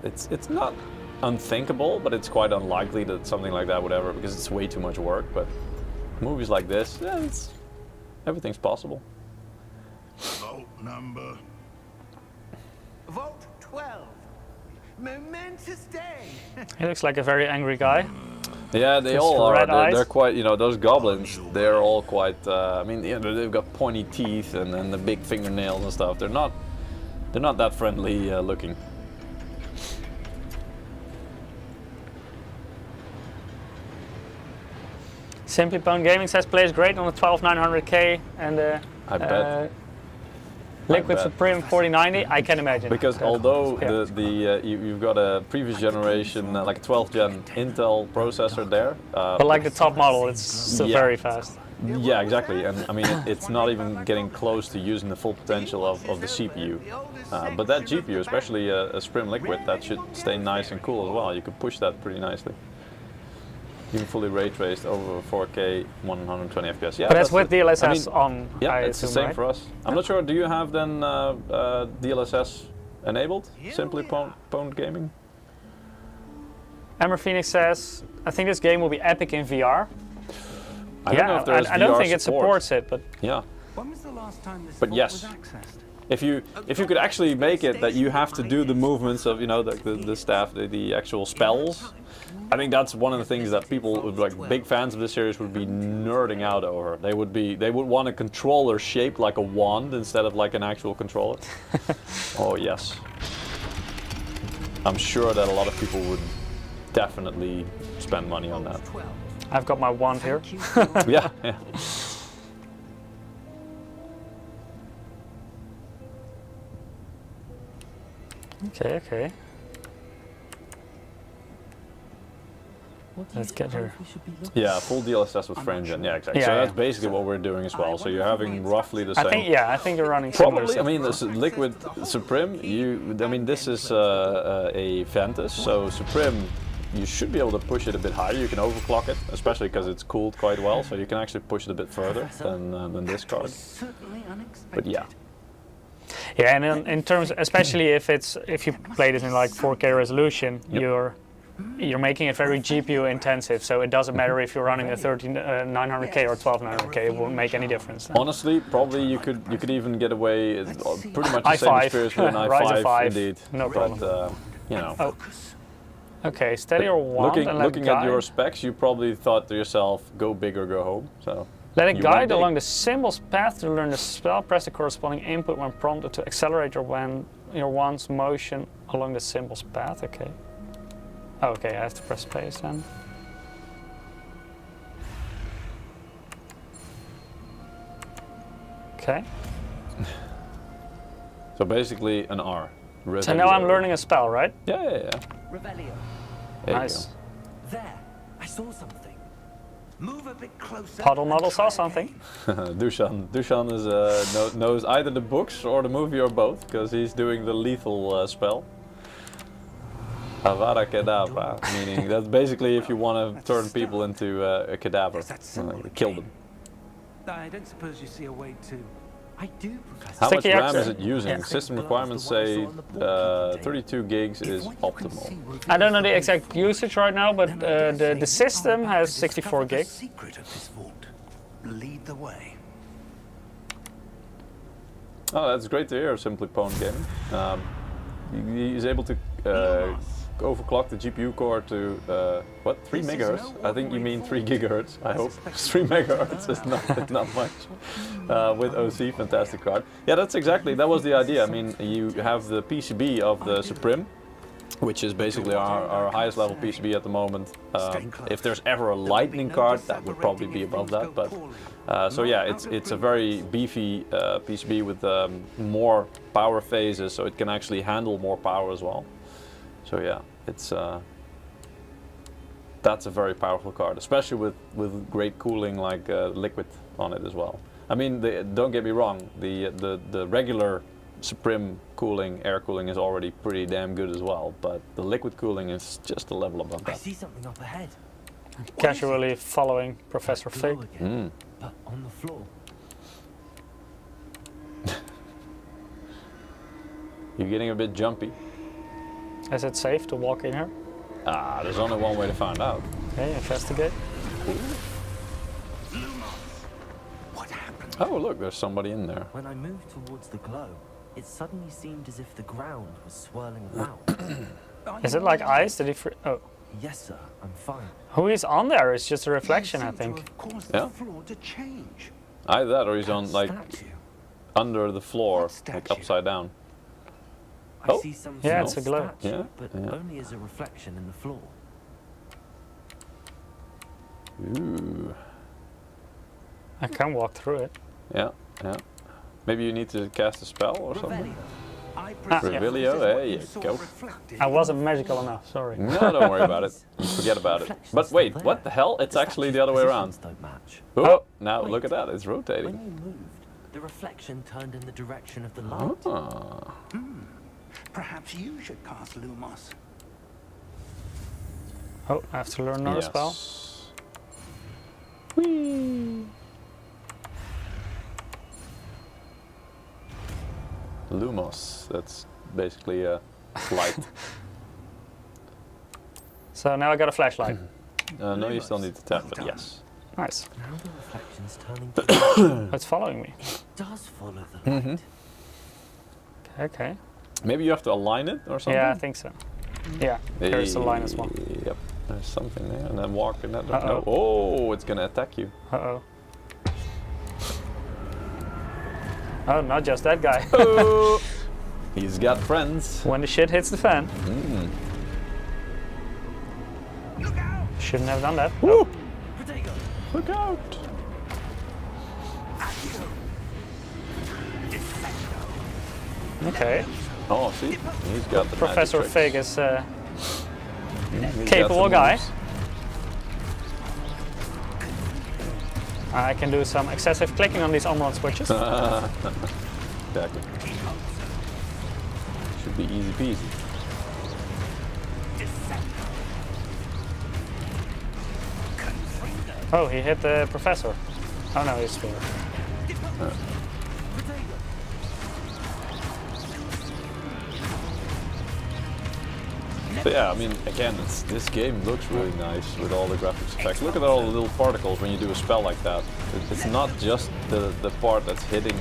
it's not unthinkable, but it's quite unlikely that something like that would ever, because it's way too much work. But movies like this, yeah, everything's possible. Vault number. Vault 12. Momentous day. He looks like a very angry guy. Yeah, they Just all are. red eyes. They're quite, you know, those goblins. They're all quite. I mean, yeah, they've got pointy teeth and the big fingernails and stuff. They're not that friendly looking. Simply Pwn Gaming says plays great on the 12900K and the I bet. Liquid bet. Supreme 4090. I can imagine. Because that. although Yeah. you've got a previous generation, like a 12th gen Intel processor there. But like the top model, it's still Yeah. very fast. Yeah, exactly. And I mean, it's not even getting close to using the full potential of the CPU. But that GPU, especially a Supreme Liquid, that should stay nice and cool as well. You could push that pretty nicely. Even fully ray traced over 4K, 120 FPS. Yeah, But that's with DLSS I mean, on. Yeah, I it's the assume, same right? for us. I'm not sure. Do you have then DLSS enabled? Simply Pwned Gaming. Emmer Phoenix says, I think this game will be epic in VR. I don't know if there's I don't VR think it support. supports it, but Yeah. When was the last time this But vault yes. was accessed? If you could actually make it that you have to do the movements of, you know, the staff, the actual spells, I think that's one of the things that people who like big fans of this series would be nerding out over. They would want a controller shaped like a wand instead of like an actual controller. Oh yes. I'm sure that a lot of people would definitely spend money on that. I've got my wand here. Yeah, yeah. Okay, okay. What do you Let's get suppose her. we should be looking Yeah, full DLSS with frame gen. Yeah, exactly. Yeah, so yeah. that's basically what we're doing as well. So you're having roughly the same. I think you're running similar Probably. I stuff. mean, this Liquid Supreme. I mean, this is a Ventus, so Supreme. You should be able to push it a bit higher. You can overclock it, especially because it's cooled quite well. So you can actually push it a bit further than this card. Certainly unexpected. But yeah. Yeah, and in terms, especially if you play this in like 4K resolution, Yep. you're making it very GPU intensive. So it doesn't matter if you're running a 13900K or 12900K; it won't make any difference. Honestly, probably you could even get away pretty much the same i5. experience with an Ryzen i5, 5, indeed. no problem. But you know. Oh. Okay, steady or wand and let Looking guide. at your specs, you probably thought to yourself, "Go big or go home." So. Let it you guide went big. along the symbol's path to learn the spell. Press the corresponding input when prompted to accelerate your wand's motion along the symbol's path. Okay. Oh, okay, I have to press space then. Okay. So basically an R. So now I'm learning a spell, right? Yeah, yeah, yeah. Revelio. There Nice. There. I saw something. Move a bit closer. Puddle and model try saw something. You go. Dushan is knows either the books or the movie or both, because he's doing the lethal spell. Avada Kedavra, meaning that's basically if you want to turn people into a cadaver, kill them. I don't suppose you see a way to. I do, Professor. How much Sticky RAM accent. is it using? Yeah. System requirements say 32 gigs is optimal. I don't know the exact usage right now, but the system has 64 gigs. Secret of this vault. Lead the way. Oh, that's great to hear, Simply Pwned Gaming. He's able to overclock the GPU core to, 3 megahertz? I think you mean 3 gigahertz, I hope. 3 megahertz is not much. With OC, fantastic card. Yeah, that was the idea. I mean, you have the PCB of the Supreme, which is basically our highest level PCB at the moment. If there's ever a Lightning card, that would probably be above that. But so yeah, it's a very beefy PCB with more power phases, so it can actually handle more power as well. So yeah, it's that's a very powerful card, especially with great cooling like Liquid on it as well. I mean, don't get me wrong, the regular Supreme cooling, air cooling is already pretty damn good as well, but the Liquid cooling is just a level above I that. see something up ahead. Casually following Professor Glow Fig. again, but on the floor. You're getting a bit jumpy. Is it safe to walk in here? There's only one way to find out. Okay, investigate. What happened? Oh look, there's somebody in there. When I moved towards the glow, it suddenly seemed as if the ground was swirling about. Is it like ice? Did he oh. Yes, sir. I'm fine. Who is on there? It's just a reflection, I You seem to think. have caused Yeah. the floor to change. Either that or he's on like Statue. under the floor, What like statue? upside down. I Oh. see some Yeah, sort it's a of glow. statue, Yeah, but yeah. only as a reflection in the floor. Ooh. I can walk through it. Yeah, yeah. Maybe you need to cast a spell or something. I yeah. presume Revelio, this is what there you you saw go. reflected I in wasn't the magical floor. enough, sorry. No, don't worry about it. Forget about it. But wait, what the hell? It's actually the other way around. Positions don't match. Oh, now look at that. It's When rotating. you moved, the reflection turned in the direction of the light. Ah. Perhaps you should cast Lumos. Oh, I have to learn another spell. Yes. Whee! Lumos. That's basically a light. So now I got a flashlight. No, you still need to tap Well it. done. Yes. Nice. Now the reflection's turning to light. It's following me. It does follow the light. Okay. Maybe you have to align it or something. Yeah, I think so. Yeah, there's a line as well. Yep. There's something there, and then walk in that. Uh-oh. No. Oh, it's gonna attack you. Uh-oh. Oh, not just that guy. Oh, he's got friends. When the shit hits the fan. Mm. Look out! Shouldn't have done that. Woo! Protego! Look out! Okay. Oh, see, he's got the Professor magic Fig tricks. is He's got capable some guy. moves. I can do some excessive clicking on these on switches. Exactly. Should be easy peasy. Oh, he hit the professor. Oh no, he's still. So yeah, I mean, again, this game looks really nice with all the graphics effects. Look at all the little particles when you do a spell like that. It's not just the part that's hitting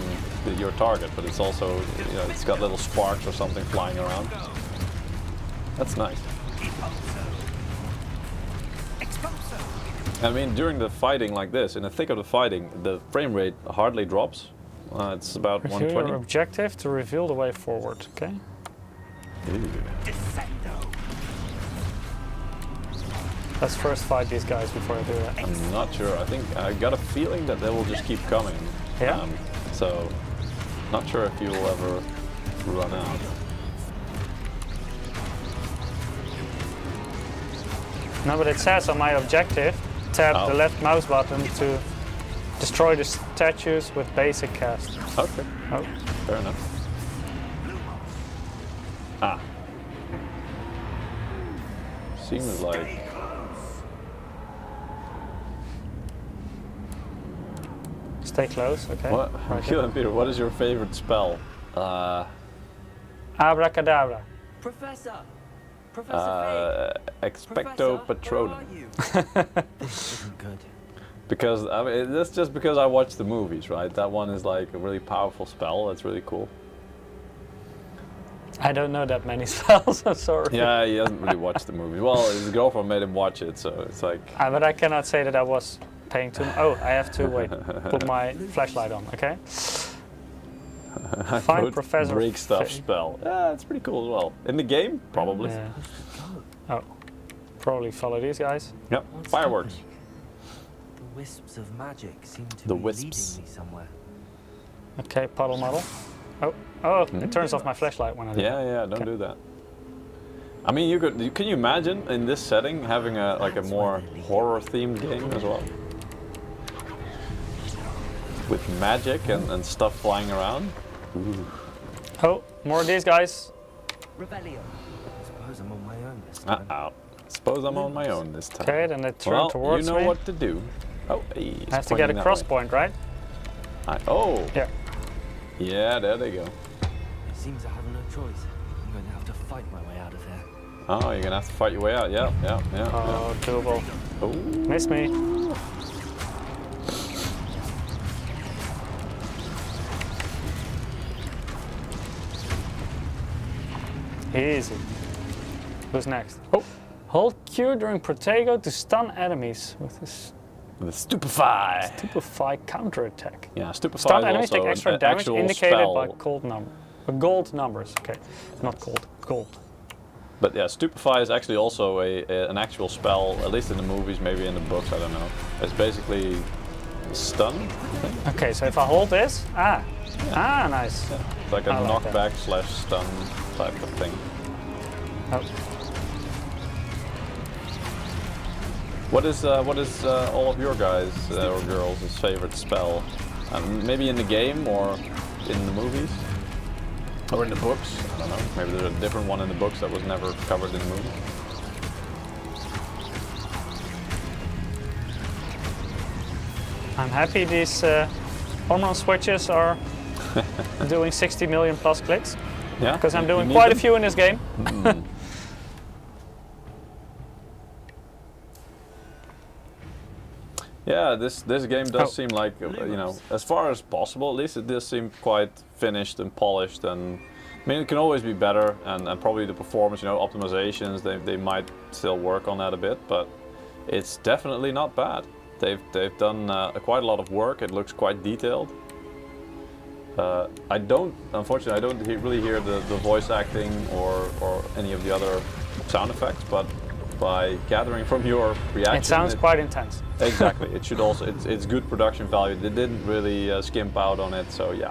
your target, but it's also, you know, it's got little sparks or something flying around. That's nice. I mean, during the fighting like this, in the thick of the fighting, the frame rate hardly drops. It's about Reveal 120. your objective to reveal the way forward. Okay. Ooh. Let's first fight these guys before I do that. I'm not sure. I think I got a feeling that they will just keep coming. Yeah? So, not sure if you will ever run out. No, but it says on my objective, tap Oh. the left mouse button to destroy the statues with basic cast. Okay, Oh, fair enough. Ah. Seems like... stay close. Okay. What? Right here. Kill Peter, what is your favorite spell? Abracadabra. Professor! Professor Expecto Patronum. This isn't good. Because, I mean, that's just because I watched the movies, right? That one is like a really powerful spell. That's really cool. I don't know that many spells. I'm sorry. Yeah, he hasn't really watched the movie. Well, his girlfriend made him watch it, so it's like... But I cannot say that I was paying too much. Oh, I have to wait. Put my flashlight on. Okay. I Find wrote Professor break stuff Fig. spell. Yeah, it's pretty cool as well. In the game, probably. Yeah. Oh, probably follow these guys. Yep. What's Fireworks. happening? The wisps of magic seem to The be wisps. leading me somewhere. Okay, puddle model. Oh, it turns off my flashlight when I do Yeah, that. yeah. Don't Okay. do that. I mean, you could. Can you imagine in this setting having a like a more horror-themed game as well, with magic and stuff flying around? Ooh. Oh, more of these guys. Revelio. I suppose I'm on my own this time. Uh-oh. Suppose I'm on my own this time. Okay, then they turn Well, towards you know me. what to do. Oh, hey, he's I have to get a pointing that cross way. point, right? Oh, Yeah. yeah, there they go. It seems I have no choice. I'm going to have to fight my way out of here. Oh, you're gonna have to fight your way out. Yeah, yeah, yeah. Oh, doable. Oh. Miss me. Easy. Who's next? Oh, hold Q during Protego to stun enemies with his The Stupefy. Stupefy counterattack. Yeah, Stupefy Stun is enemies also take extra an damage actual indicated spell. by gold numbers. Okay, not gold. But yeah, Stupefy is actually also an actual spell, at least in the movies, maybe in the books, I don't know. It's basically stun, I think. Okay, so if I hold this, nice. Yeah. It's like a I like knockback slash stun type of thing. Oh. What is all of your guys or girls' favorite spell? Maybe in the game or in the movies? Or in the books? I don't know. Maybe there's a different one in the books that was never covered in the movie. I'm happy these hormone switches are doing 60 million plus clicks. Yeah? Because I'm You doing need quite a them? few in this game. Yeah, this game does seem like, you know, as far as possible, at least it does seem quite finished and polished. And I mean, it can always be better, and probably the performance, you know, optimizations, they might still work on that a bit, but it's definitely not bad. They've done quite a lot of work. It looks quite detailed. Unfortunately, I don't really hear the voice acting or any of the other sound effects, but by gathering from your reaction, It sounds quite intense. Exactly. It should also, it's good production value. They didn't really skimp out on it, so yeah.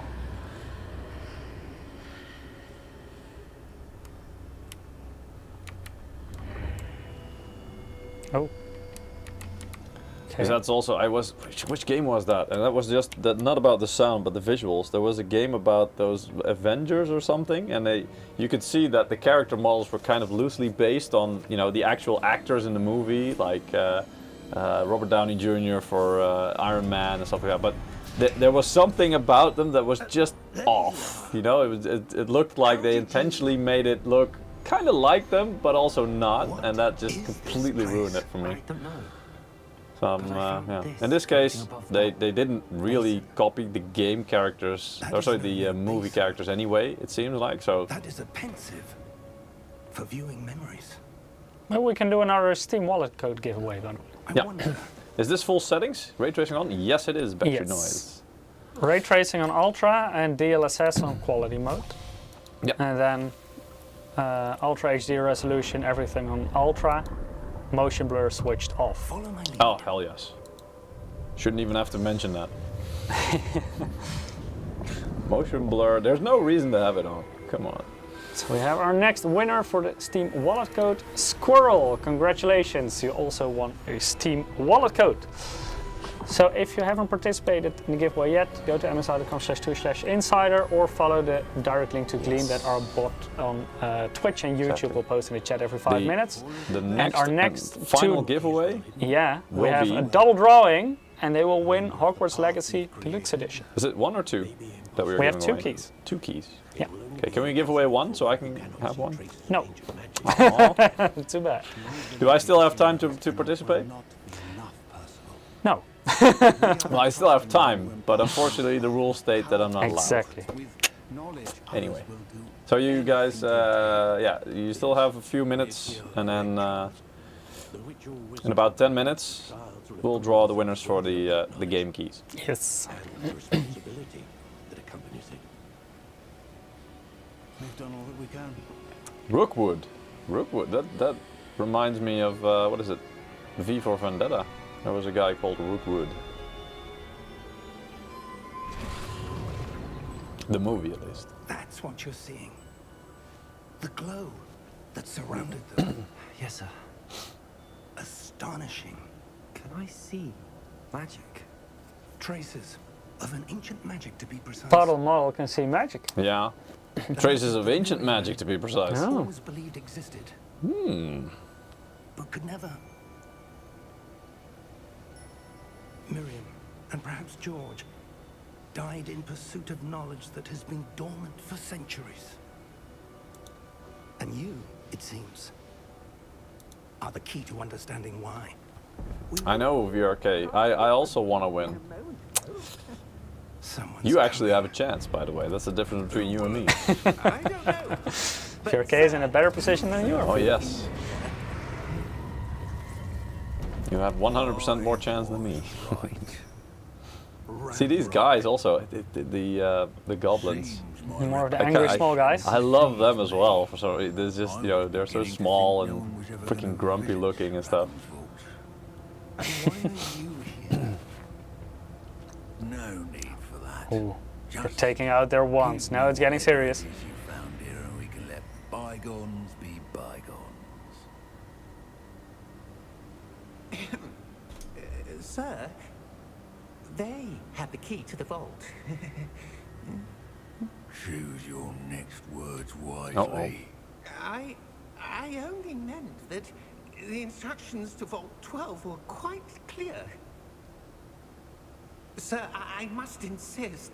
Oh. Because Okay. that's also, which game was that? And that was just, not about the sound, but the visuals. There was a game about those Avengers or something, and you could see that the character models were kind of loosely based on, you know, the actual actors in the movie, like Robert Downey Jr. for Iron Man and stuff like that. But there was something about them that was just off. You know, it looked like they intentionally made it look kind of like them, but also not, and that just completely ruined it for me. I don't know. Yeah. In this case, they didn't really copy the game characters, or sorry, the movie characters anyway, it seems like, so... That is a pensive for viewing memories. Maybe we can do another Steam wallet code giveaway then. Yeah. Wonder. Is this full settings? Ray tracing on? Yes, it is. Battery Yes. noise. Ray tracing on Ultra and DLSS on quality mode. Yeah. And then Ultra HD resolution, everything on Ultra. Motion blur switched off. Follow my lead. Oh, hell yes. Shouldn't even have to mention that. Motion blur, there's no reason to have it on. Come on. So we have our next winner for the Steam wallet code, Squirrel. Congratulations, you also won a Steam wallet code. So if you haven't participated in the giveaway yet, go to msi.com/2/insider or follow the direct link to Gleam that our bot on Twitch and YouTube Exactly. will post in the chat every 5 minutes. The And next, our next final two, giveaway? yeah, we will have be- a double drawing and they will win Hogwarts Legacy Deluxe Edition. Is it one or two that We have giving two away? keys. 2 keys. Yeah. Okay, can we give away one so I can have one? No, too bad. Do I still have time to participate? No, Well, I still have time, but unfortunately the rules state that I'm not allowed. exactly. Anyway, so you guys, yeah, you still have a few minutes, and then in about 10 minutes, we'll draw the winners for the game keys. Yes. Responsibility that accompanies it. We've done all that we can. Rookwood, that reminds me of what is it? V for Vendetta. There was a guy called Rookwood. The movie, at least. That's what you're seeing. The glow that surrounded them. Yes, sir. Astonishing. Can I see magic? Traces of an ancient magic, to be precise. Puddle model can see magic. Yeah. Traces of ancient magic, to be precise. Oh. Always believed existed, but could never. Miriam, and perhaps George, died in pursuit of knowledge that has been dormant for centuries. And you, it seems, are the key to understanding why. I know, VRK. I also want to win. Someone's You actually have a chance, by the way. That's the difference between you and me. I don't know. Kay is in a better position than you are. Oh yes. You have 100% more chance than me. See these guys also, the goblins. More of the angry small guys. I love them as well. For some reason, there's just they're so small and freaking grumpy looking and stuff. Why are you here? No need for that. Ooh, they're taking out their wands. Now it's getting serious. You found here, and we can let bygones be bygones. Sir, they have the key to the vault. Choose your next words wisely. I only meant that the instructions to Vault 12 were quite clear. Sir, I must insist.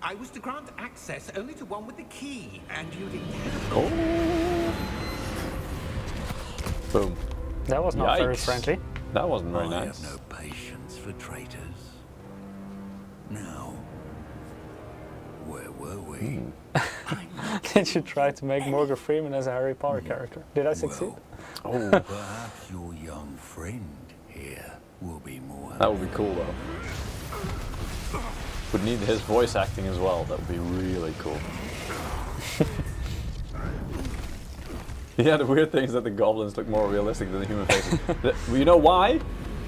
I was to grant access only to one with the key, and you didn't have it. Oh. Boom. That was not very Yikes. friendly. That wasn't very I nice. have no patience for traitors. Now, where were we? Did you try to make Morgan Freeman as a Harry Potter character? Did I succeed? Oh, Perhaps your young friend here will be more. that would be cool though. Would need his voice acting as well. That would be really cool. Yeah, the weird thing is that the goblins look more realistic than the human faces. You know why?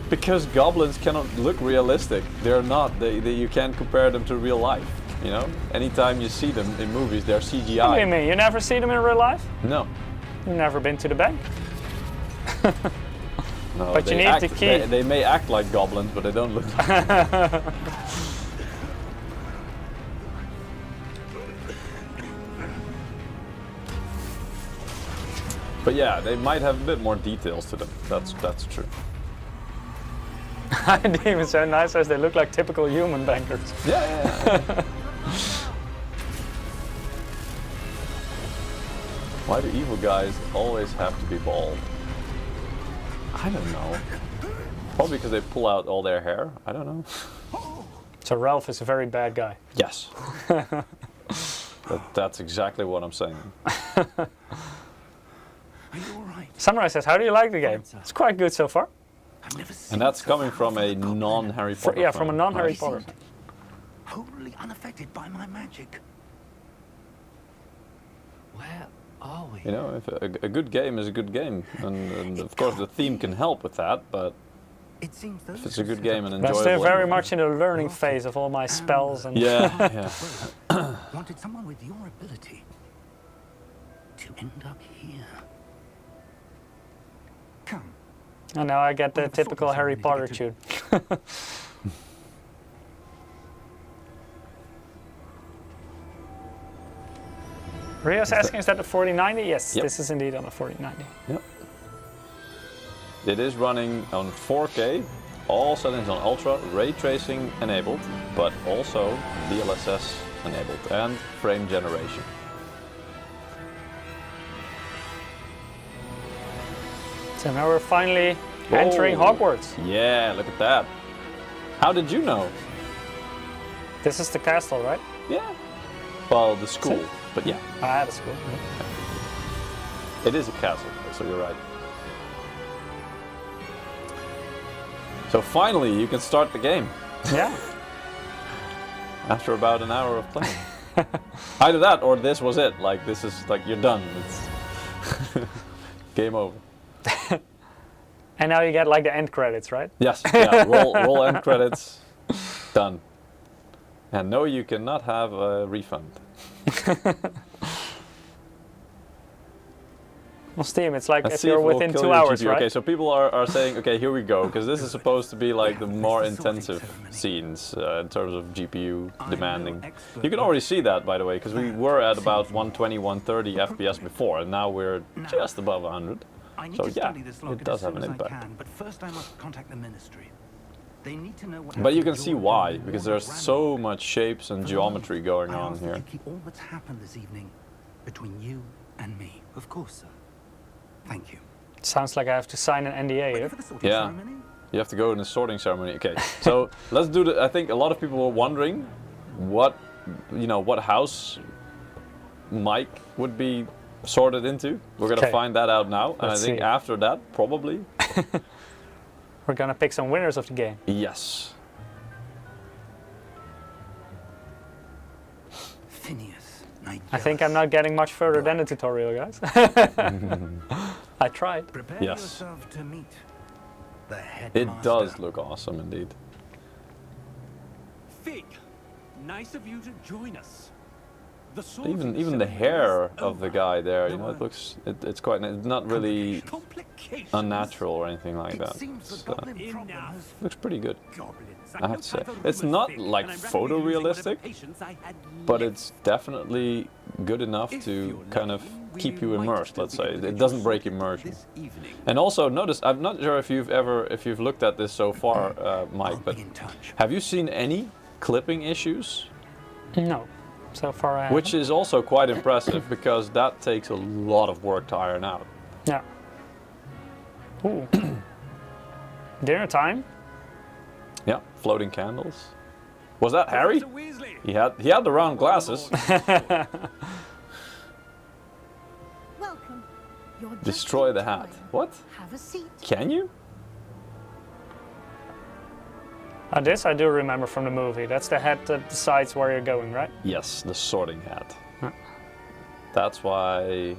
Because goblins cannot look realistic. They're not. You can't compare them to real life. You know, anytime you see them in movies, they're CGI. What do you mean? You never see them in real life? No. You've never been to the bank? No, But you they need the key. They may act like goblins, but they don't look like. But yeah, they might have a bit more details to them. That's true. I didn't even so nice as they look like typical human bankers. Yeah. Why do evil guys always have to be bald? I don't know. Probably because they pull out all their hair. I don't know. So Ralph is a very bad guy. Yes. That's exactly what I'm saying. Are you all right? Samurai says, how do you like the game? It's quite good so far. I've never seen And that's such coming a from a goblin. non-Harry Potter Yeah, fan. from a non-Harry Nice. Potter. Wholly unaffected by my magic. Where are we? You know, if a good game is a good game, and of course the theme can help with that. But It seems those if it's a good game and But I'm enjoyable, still very much in the learning phase of all my spells and yeah. Wanted someone with your ability to end up here. Come. And now I get the typical Harry Potter tune. Rio's asking, is that the 4090? Yes, Yep. this is indeed on the 4090. Yep. It is running on 4K, all settings on Ultra, ray tracing enabled, but also DLSS enabled and frame generation. So now we're finally entering Whoa. Hogwarts. Yeah, look at that. How did you know? This is the castle, right? Yeah. Well, the school, but yeah, I had a school. it is a castle, so you're right. So finally, you can start the game Yeah. after about an hour of playing. Either that or this was it. Like, this is like, you're done. It's game over. And now you get like the end credits, right? Yes, yeah, roll end credits, done. And no, you cannot have a refund. On Steam, it's like Let's if see you're it will within kill 2 your hours, GPU. right? Okay, so people are saying, okay, here we go, because this is supposed to be like the more intensive scenes in terms of GPU demanding. You can already see that, by the way, because we were at about 120, 130 FPS before, and now we're just above 100. I need So to yeah, study this log it as does have soon an as I impact. can, but first I must contact the ministry. They need to know what But you happened can to see your why, family. because there's so much shapes and geometry going I on ask that here. you keep all that's happened this evening between you and me. Of course, sir. Thank you. Sounds like I have to sign an NDA here. For the sorting Yeah. ceremony? You have to go in the sorting ceremony. Okay, so let's do the. I think a lot of people were wondering what, what house Mike would be sorted into. We're gonna Okay. find that out now, and Let's I think see. after that, probably, We're gonna pick some winners of the game. yes. Phineas, I think I'm not getting much further than the tutorial, guys. I tried. Prepare Yes. yourself to meet the It headmaster. does look awesome indeed. Fig, nice of you to join us. The Even the hair of the guy there, you know, it looks it's quite it's not really complications. unnatural or anything like It that. seems the It's, goblin problem Enough. has looks pretty good. Goblins. I have to say, it's not like photorealistic, but it's definitely good enough to kind of keep you immersed. Let's say it doesn't break immersion. And also notice, I'm not sure if you've looked at this so far, Mike, I'll but be in touch. have you seen any clipping issues? No. So far I Which is also quite impressive because that takes a lot of work to iron out. Yeah. Ooh. Dinner time? Yeah, floating candles. Was that Harry? Professor Weasley. He had the round glasses. Welcome. You're just Destroy in the hat. time. What? Have a seat. Can you? This I do remember from the movie. That's the hat that decides where you're going, right? Yes, the sorting hat. Huh. That's why.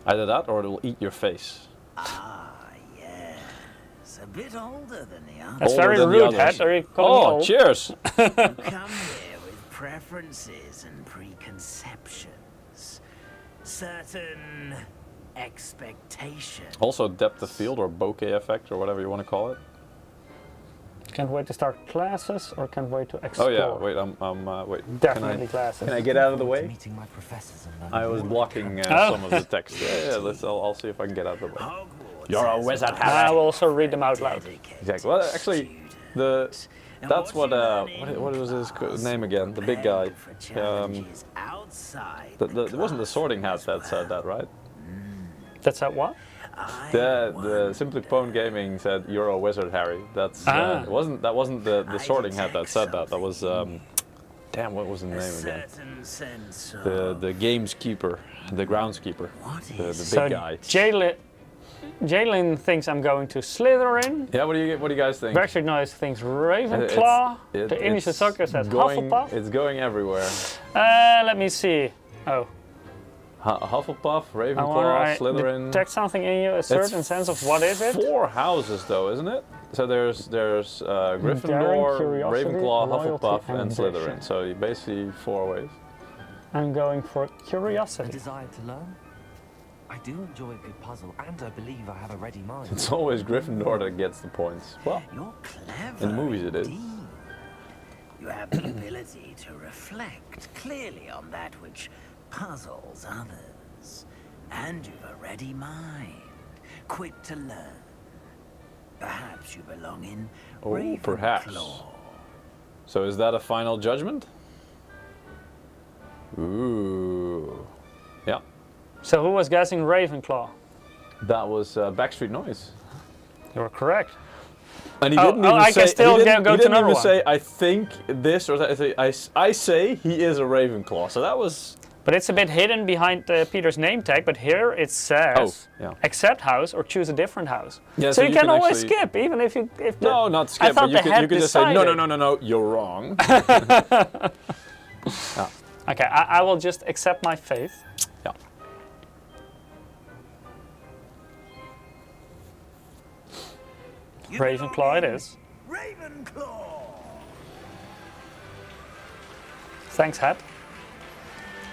Either that or it will eat your face. Ah, yes. A bit older than the others. That's Older very than the rude, others. hat. Are you calling me Oh, old? cheers! Come here with preferences and preconceptions. Certain expectations. Also, depth of field or bokeh effect or whatever you want to call it. Can't wait to start classes or can't wait to Oh explore. yeah, wait, wait. Definitely classes. Can I get out of the way? Meeting my professors and learning I was more. blocking Oh. some of the text. Yeah, I'll see if I can get out of the way. Hogwarts You're a has wizard, always Harry. I will also read them out loud. dedicated Exactly. Well, actually, the students. And that's what you're learning what was his name again? The big prepared guy. for challenges outside It wasn't the sorting hat that said that, right? That's at what? The Simply Pwn Gaming said you're a wizard, Harry. That's it wasn't the sorting hat that said that. That was damn, what was his name again? certain sense of The gameskeeper, the groundskeeper, what the big is guy. Jalen thinks I'm going to Slytherin. Yeah, what do you guys think? Brexit Noise thinks Ravenclaw. The English Soccer says Hufflepuff. It's going everywhere. Let me see. Oh, Hufflepuff, I Ravenclaw, wonder, Slytherin. detect something in you, a certain It's sense of what is it? 4 houses though, isn't it? So there's Gryffindor, curiosity, Ravenclaw, loyalty, Hufflepuff, and ambition. Slytherin. So you basically 4 ways. I'm going for a curiosity. desire to learn? I do enjoy a good puzzle, and I believe I have a ready mind. It's always Gryffindor that gets the points. Well, You're clever. in the movies it is. indeed. You have the ability to reflect clearly on that which puzzles others. And you've a ready mind, quick to learn. Perhaps you belong in Oh, perhaps. Ravenclaw. So is that a final judgment? Ooh. Yeah. So who was guessing Ravenclaw? That was Backstreet Noise. You're correct. And he Oh, didn't oh, even I say. can still he didn't, go he to didn't another even one. say. I think this or that. I say he is a Ravenclaw. So that was. But it's a bit hidden behind Peter's name tag, but here it says Oh, yeah. accept house or choose a different house. Yeah, so you can always actually- skip, even if you... If the, No, not skip. thought But you the could, head you could just say no, decided. no. You're wrong. Okay, I will just accept my faith. Yeah. You Ravenclaw belong it in is. Ravenclaw. Thanks, hat.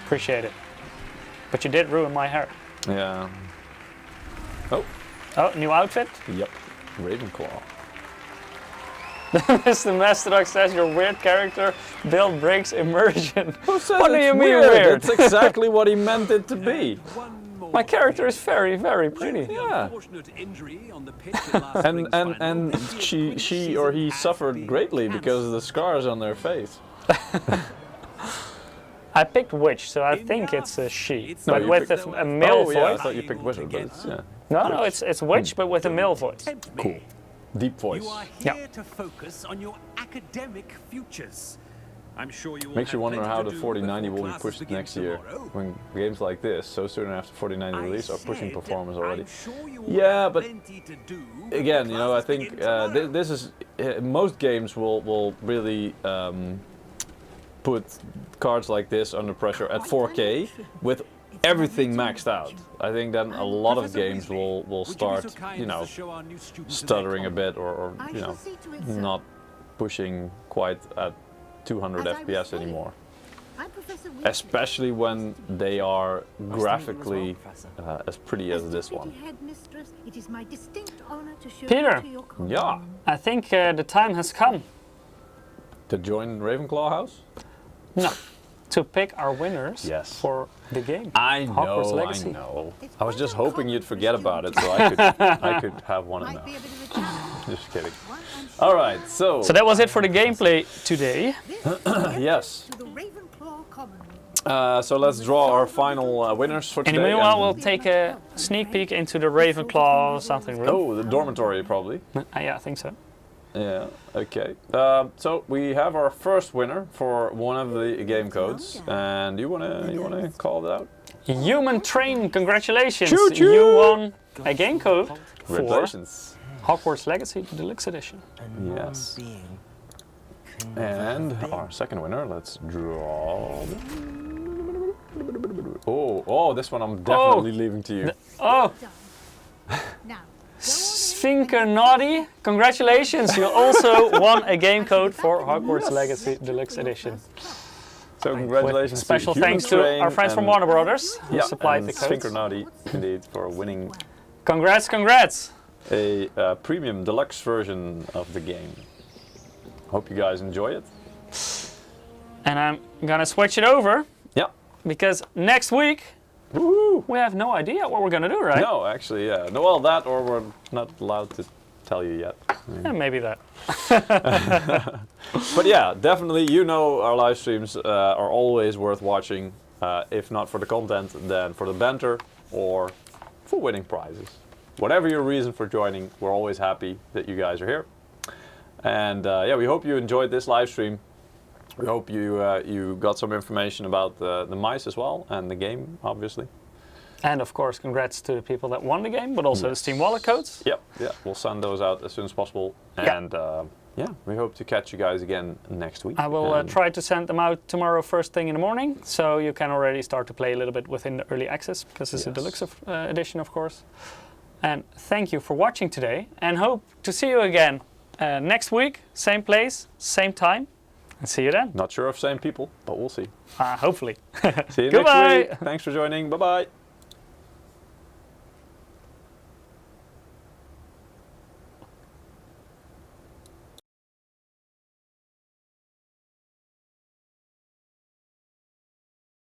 Appreciate it. But you did ruin my hair. Yeah. Oh. Oh, new outfit? Yep. Ravenclaw. Mr. Masterdog says your weird character build breaks immersion. Who says What do it's you mean weird? That's exactly what he meant it to be. One more. My character is very, very pretty. Yeah. Unfortunate injury on the pitch in last And spring's and final. she or he suffered greatly because of the scars on their face. I picked witch, so I think it's a she. No, But you with picked- a male Oh yeah, I voice. thought you picked wizard, but it's yeah. No, it's witch, but with a male voice. Tempt Cool. me. Deep voice. You are Yeah. here to focus on your academic futures. I'm sure you will Makes you have wonder plenty how to the do 4090 before will be classes pushed begin next year, tomorrow. when games like this, so soon after 4090 release, are pushing said performance already. I'm sure you will Yeah, have but plenty to do again, before you know, I classes think begin tomorrow. this is most games will really put cards like this under pressure at 4K with everything maxed out. I think then a lot of games will Would you be start, so kind you as know, to show our new students an stuttering a icon? bit or I you shall know, see to it, sir. not pushing quite at 200 As I was FPS saying, anymore. I'm Professor Weasley. Especially when they are graphically as pretty as this deputy one. headmistress, it is my distinct honor to show Peter. you to your common Yeah. room. I think the time has come. To join Ravenclaw House? No. To pick our winners Yes. for the game. I Hogwarts know, Legacy. I know. It's I was just quite hoping you'd uncommon forget for a about it, student so I could have one of Might be a them. bit of a challenge. Just kidding. One I'm sure All right, so So that was it for the gameplay today. this is the entrance yes. to the Ravenclaw common room. So let's draw our final winners for In the today. meanwhile, and- we'll take a sneak peek into the Ravenclaw something room. Oh, the dormitory probably. Yeah, I think so. Yeah. Okay. So we have our first winner for one of the game codes, and you wanna call it out? Human Train, congratulations! Choo choo! You won a game code for Congratulations. Hogwarts Legacy Deluxe Edition. Yes. And our second winner, let's draw. Oh, this one I'm definitely leaving to you. Oh, Now, Sfinker Naughty, congratulations! You also won a game code for Hogwarts Legacy Deluxe Edition. So With congratulations. special to Human thanks to Train our friends from and- Warner Brothers who Yeah, supplied and the codes. Sfinker indeed, for winning Congrats, congrats! a premium deluxe version of the game. Hope you guys enjoy it. And I'm gonna switch it over Yeah. because next week Woo! we have no idea what we're gonna do, right? No, actually, yeah. No, well, that or we're not allowed to tell you yet. Yeah, maybe that. But yeah, definitely, you know, our live streams are always worth watching. If not for the content, then for the banter or for winning prizes. Whatever your reason for joining, we're always happy that you guys are here. And yeah, we hope you enjoyed this live stream. We hope you got some information about the mice as well and the game, obviously. And of course, congrats to the people that won the game, but also the Yes. Steam Wallet codes. Yep, yeah, we'll send those out as soon as possible. Yeah. And yeah, we hope to catch you guys again next week. I will And try to send them out tomorrow first thing in the morning, so you can already start to play a little bit within the early access, because it's a Yes. deluxe edition, of course. And thank you for watching today, and hope to see you again next week, same place, same time, and see you then. Not sure if same people, but we'll see. Hopefully. See you Goodbye. next week. Thanks for joining. Bye-bye.